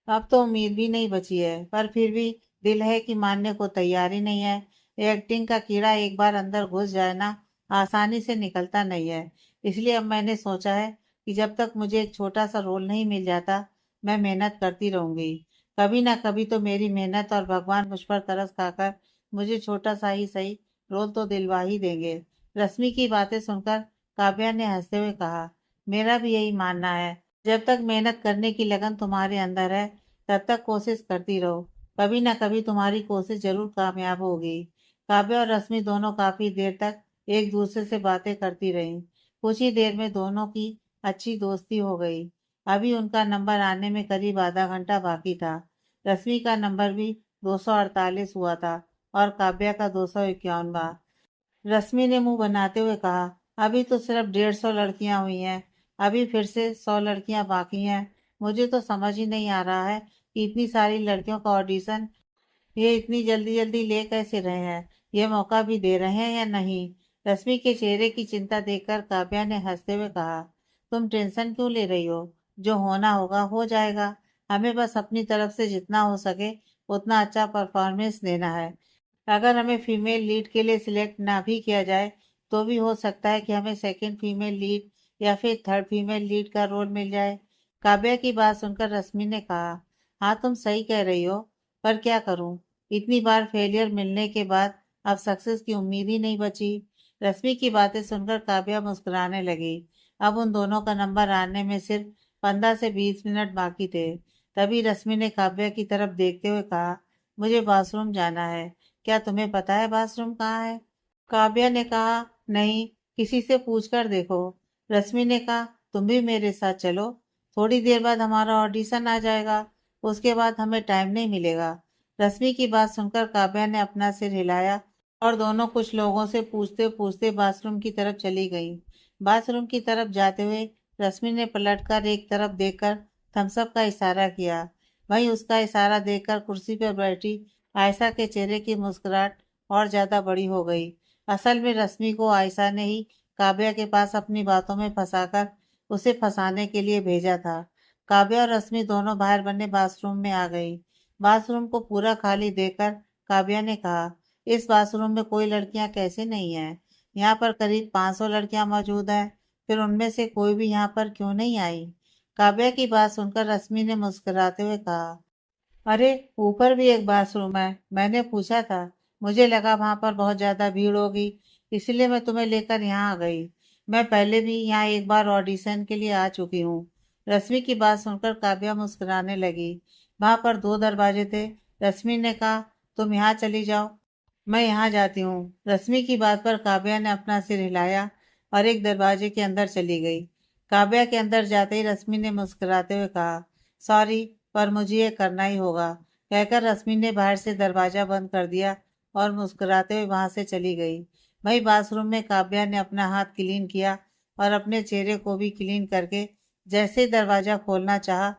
अब तो उम्मीद भी नहीं बची है, पर फिर भी दिल है कि मानने को तैयार ही नहीं है। एक्टिंग का कीड़ा एक बार अंदर घुस जाए ना, आसानी से निकलता नहीं है। इसलिए अब मैंने सोचा है कि जब तक मुझे एक छोटा सा रोल नहीं मिल जाता, मैं मेहनत करती रहूंगी। कभी ना कभी तो मेरी मेहनत और भगवान मुझ पर तरस खाकर मुझे छोटा सा ही सही रोल तो दिलवा ही देंगे। रश्मि की बातें सुनकर काव्या ने हंसते हुए कहा, मेरा भी यही मानना है। जब तक मेहनत करने की लगन तुम्हारे अंदर है, तब तक कोशिश करती रहो। कभी ना कभी तुम्हारी कोशिश जरूर कामयाब होगी। काव्या और रश्मि दोनों काफी देर तक एक दूसरे से बातें करती रहीं। कुछ ही देर में दोनों की अच्छी दोस्ती हो गई। अभी उनका नंबर आने में करीब आधा घंटा बाकी था। रश्मि का नंबर भी 248 हुआ था और काव्या का 251। रश्मि ने मुंह बनाते हुए कहा, अभी तो सिर्फ 150 लड़कियां हुई हैं। अभी फिर से 100 लड़कियां बाकी हैं। मुझे तो समझ ही नहीं आ रहा है कि इतनी सारी लड़कियों का ऑडिशन ये इतनी जल्दी जल्दी ले कैसे रहे हैं। ये मौका भी दे रहे हैं या नहीं। रश्मि के चेहरे की चिंता देखकर काव्या ने हंसते हुए कहा, तुम टेंशन क्यों ले रही हो? जो होना होगा हो जाएगा। हमें बस अपनी तरफ से जितना हो सके उतना अच्छा परफॉर्मेंस देना है। अगर हमें फीमेल लीड के लिए सिलेक्ट ना भी किया जाए तो भी हो सकता है कि हमें सेकंड फीमेल लीड या फिर थर्ड फीमेल लीड का रोल मिल जाए। काव्या की बात सुनकर रश्मि ने कहा, हाँ तुम सही कह रही हो, पर क्या करूं? इतनी बार फेलियर मिलने के बाद अब सक्सेस की उम्मीद ही नहीं बची। रश्मि की बातें सुनकर काव्या मुस्कुराने लगी। अब उन दोनों का नंबर आने में सिर्फ 15 से 20 मिनट बाकी थे। तभी रश्मि ने काव्या की तरफ देखते हुए कहा, मुझे बाथरूम जाना है। क्या तुम्हें पता है बाथरूम कहाँ है? काव्या ने कहा, नहीं, किसी से पूछकर देखो। रश्मि ने कहा, तुम भी मेरे साथ चलो। थोड़ी देर बाद हमारा ऑडिशन आ जाएगा, उसके बाद हमें टाइम नहीं मिलेगा। रश्मि की बात सुनकर काव्या ने अपना सिर हिलाया और दोनों कुछ लोगों से पूछते पूछते बाथरूम की तरफ चली गई। बाथरूम की तरफ जाते हुए रश्मि ने पलटकर एक तरफ देखकर थम्सअप का इशारा किया। वहीं उसका इशारा देखकर कुर्सी पर बैठी आयशा के चेहरे की मुस्कुराहट और ज्यादा बड़ी हो गई। असल में रश्मि को आयशा ने ही काव्या के पास अपनी बातों में फंसाकर उसे फंसाने के लिए भेजा था। काव्या और रश्मि दोनों बाहर बने बाथरूम में आ गई। बाथरूम को पूरा खाली देखकर काव्या ने कहा, इस बाथरूम में कोई लड़कियां कैसे नहीं है? यहाँ पर करीब 500 लड़कियां मौजूद हैं, फिर उनमें से कोई भी यहाँ पर क्यों नहीं आई? काव्या की बात सुनकर रश्मि ने मुस्कुराते हुए कहा, अरे, ऊपर भी एक बाथरूम है, मैंने पूछा था। मुझे लगा वहां पर बहुत ज्यादा भीड़ होगी, इसलिए मैं तुम्हें लेकर यहाँ आ गई। मैं पहले भी यहाँ एक बार ऑडिशन के लिए आ चुकी हूँ। रश्मि की बात सुनकर काव्या मुस्कुराने लगी। वहां पर 2 दरवाजे थे। रश्मि ने कहा, तुम यहाँ चली जाओ, मैं यहाँ जाती हूँ। रश्मि की बात पर काव्या ने अपना सिर हिलाया और एक दरवाजे के अंदर चली गई। काव्या के अंदर जाते ही रश्मि ने मुस्कुराते हुए कहा, सॉरी, पर मुझे ये करना ही होगा। कहकर रश्मि ने बाहर से दरवाजा बंद कर दिया और मुस्कुराते हुए वहां से चली गई। वहीं बाथरूम में काव्या ने अपना हाथ क्लीन किया और अपने चेहरे को भी क्लीन करके जैसे ही दरवाजा खोलना चाहा,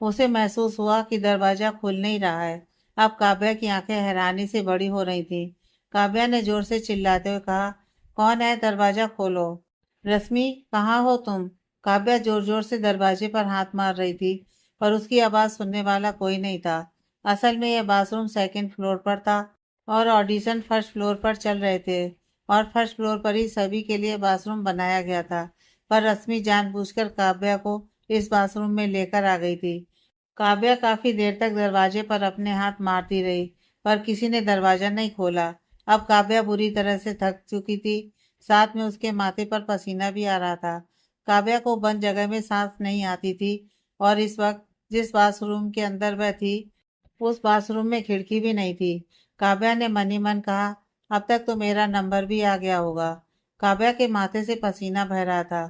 उसे महसूस हुआ कि दरवाजा खुल नहीं रहा है। अब काव्या की आंखें हैरानी से बड़ी हो रही थीं। काव्या ने जोर से चिल्लाते हुए कहा, कौन है? दरवाजा खोलो। रश्मि, कहाँ हो तुम? काव्या जोर जोर से दरवाजे पर हाथ मार रही थी, पर उसकी आवाज सुनने वाला कोई नहीं था। असल में यह बाथरूम सेकंड फ्लोर पर था और ऑडिशन फर्स्ट फ्लोर पर चल रहे थे, और फर्स्ट फ्लोर पर ही सभी के लिए बाथरूम बनाया गया था। पर रश्मि जानबूझकर काव्या को इस बाथरूम में लेकर आ गई थी। काव्या काफी देर तक दरवाजे पर अपने हाथ मारती रही, पर किसी ने दरवाजा नहीं खोला। अब काव्या बुरी तरह से थक चुकी थी, साथ में उसके माथे पर पसीना भी आ रहा था। काव्या को बंद जगह में सांस नहीं आती थी, और इस वक्त जिस बाथरूम के अंदर वह थी, उस बाथरूम में खिड़की भी नहीं थी। काव्या ने मन ही मन कहा, अब तक तो मेरा नंबर भी आ गया होगा। काव्या के माथे से पसीना बह रहा था।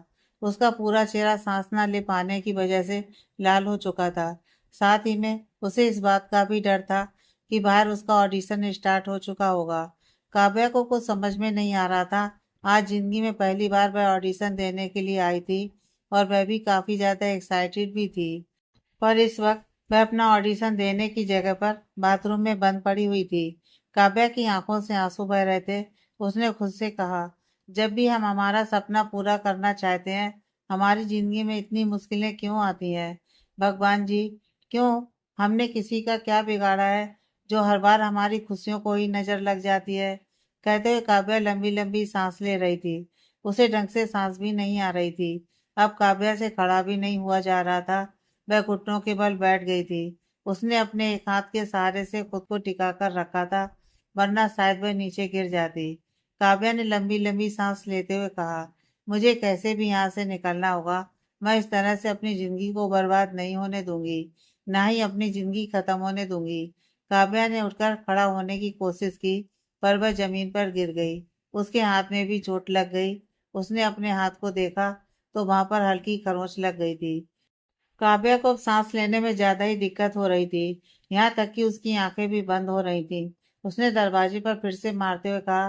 उसका पूरा चेहरा सांस न ले पाने की वजह से लाल हो चुका था। साथ ही में उसे इस बात का भी डर था कि बाहर उसका ऑडिशन स्टार्ट हो चुका होगा। काव्या को कुछ समझ में नहीं आ रहा था। आज जिंदगी में पहली बार वह ऑडिशन देने के लिए आई थी, और वह भी काफी ज्यादा एक्साइटेड भी थी। पर इस वक्त वह अपना ऑडिशन देने की जगह पर बाथरूम में बंद पड़ी हुई थी। काव्या की आंखों से आंसू बह रहे थे। उसने खुद से कहा, जब भी हम हमारा सपना पूरा करना चाहते हैं, हमारी जिंदगी में इतनी मुश्किलें क्यों आती हैं? भगवान जी, क्यों? हमने किसी का क्या बिगाड़ा है जो हर बार हमारी खुशियों को ही नजर लग जाती है? कहते हुए काव्या लंबी लंबी सांस ले रही थी। उसे ढंग से सांस भी नहीं आ रही थी। अब काव्या से खड़ा भी नहीं हुआ जा रहा था। वह घुटनों के बल बैठ गई थी। उसने अपने एक हाथ के सहारे से खुद को टिका कर रखा था, वरना शायद वह नीचे गिर जाती। काव्या ने लंबी लंबी सांस लेते हुए कहा, मुझे कैसे भी यहाँ से निकलना होगा। मैं इस तरह से अपनी जिंदगी को बर्बाद नहीं होने दूंगी, ना ही अपनी जिंदगी खत्म होने दूंगी। काव्या ने उठकर खड़ा होने की कोशिश की, पर वह जमीन पर गिर गई। उसके हाथ में भी चोट लग गई। उसने अपने हाथ को देखा तो वहां पर हल्की खरोंच लग गई थी। काव्या को अब सांस लेने में ज्यादा ही दिक्कत हो रही थी, यहाँ तक कि उसकी आंखें भी बंद हो रही थी। उसने दरवाजे पर फिर से मारते हुए कहा,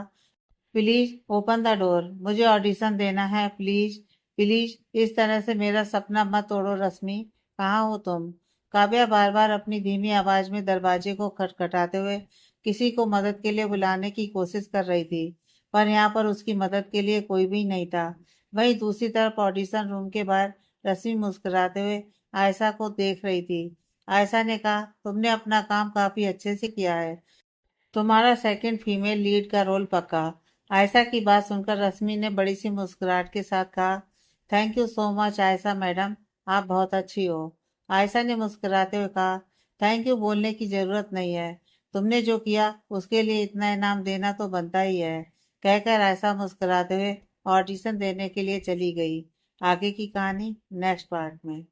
प्लीज ओपन द डोर, मुझे ऑडिशन देना है, प्लीज प्लीज, इस तरह से मेरा सपना मत तोड़ो। रश्मि, कहाँ हो तुम? काव्या बार बार अपनी धीमी आवाज में दरवाजे को खटखटाते हुए किसी को मदद के लिए बुलाने की कोशिश कर रही थी, पर यहाँ पर उसकी मदद के लिए कोई भी नहीं था। वहीं दूसरी तरफ ऑडिशन रूम के बाहर रश्मि मुस्कुराते हुए आयशा को देख रही थी। आयशा ने कहा, तुमने अपना काम काफी अच्छे से किया है, तुम्हारा सेकंड फीमेल लीड का रोल पक्का। आयशा की बात सुनकर रश्मि ने बड़ी सी मुस्कुराहट के साथ कहा, thank you so much Ayesha madam, आप बहुत अच्छी हो। आयशा ने मुस्कुराते हुए कहा, थैंक यू बोलने की जरूरत नहीं है, तुमने जो किया उसके लिए इतना इनाम देना तो बनता ही है। कहकर ऐसा मुस्कुराते हुए ऑडिशन देने के लिए चली गई। आगे की कहानी नेक्स्ट पार्ट में।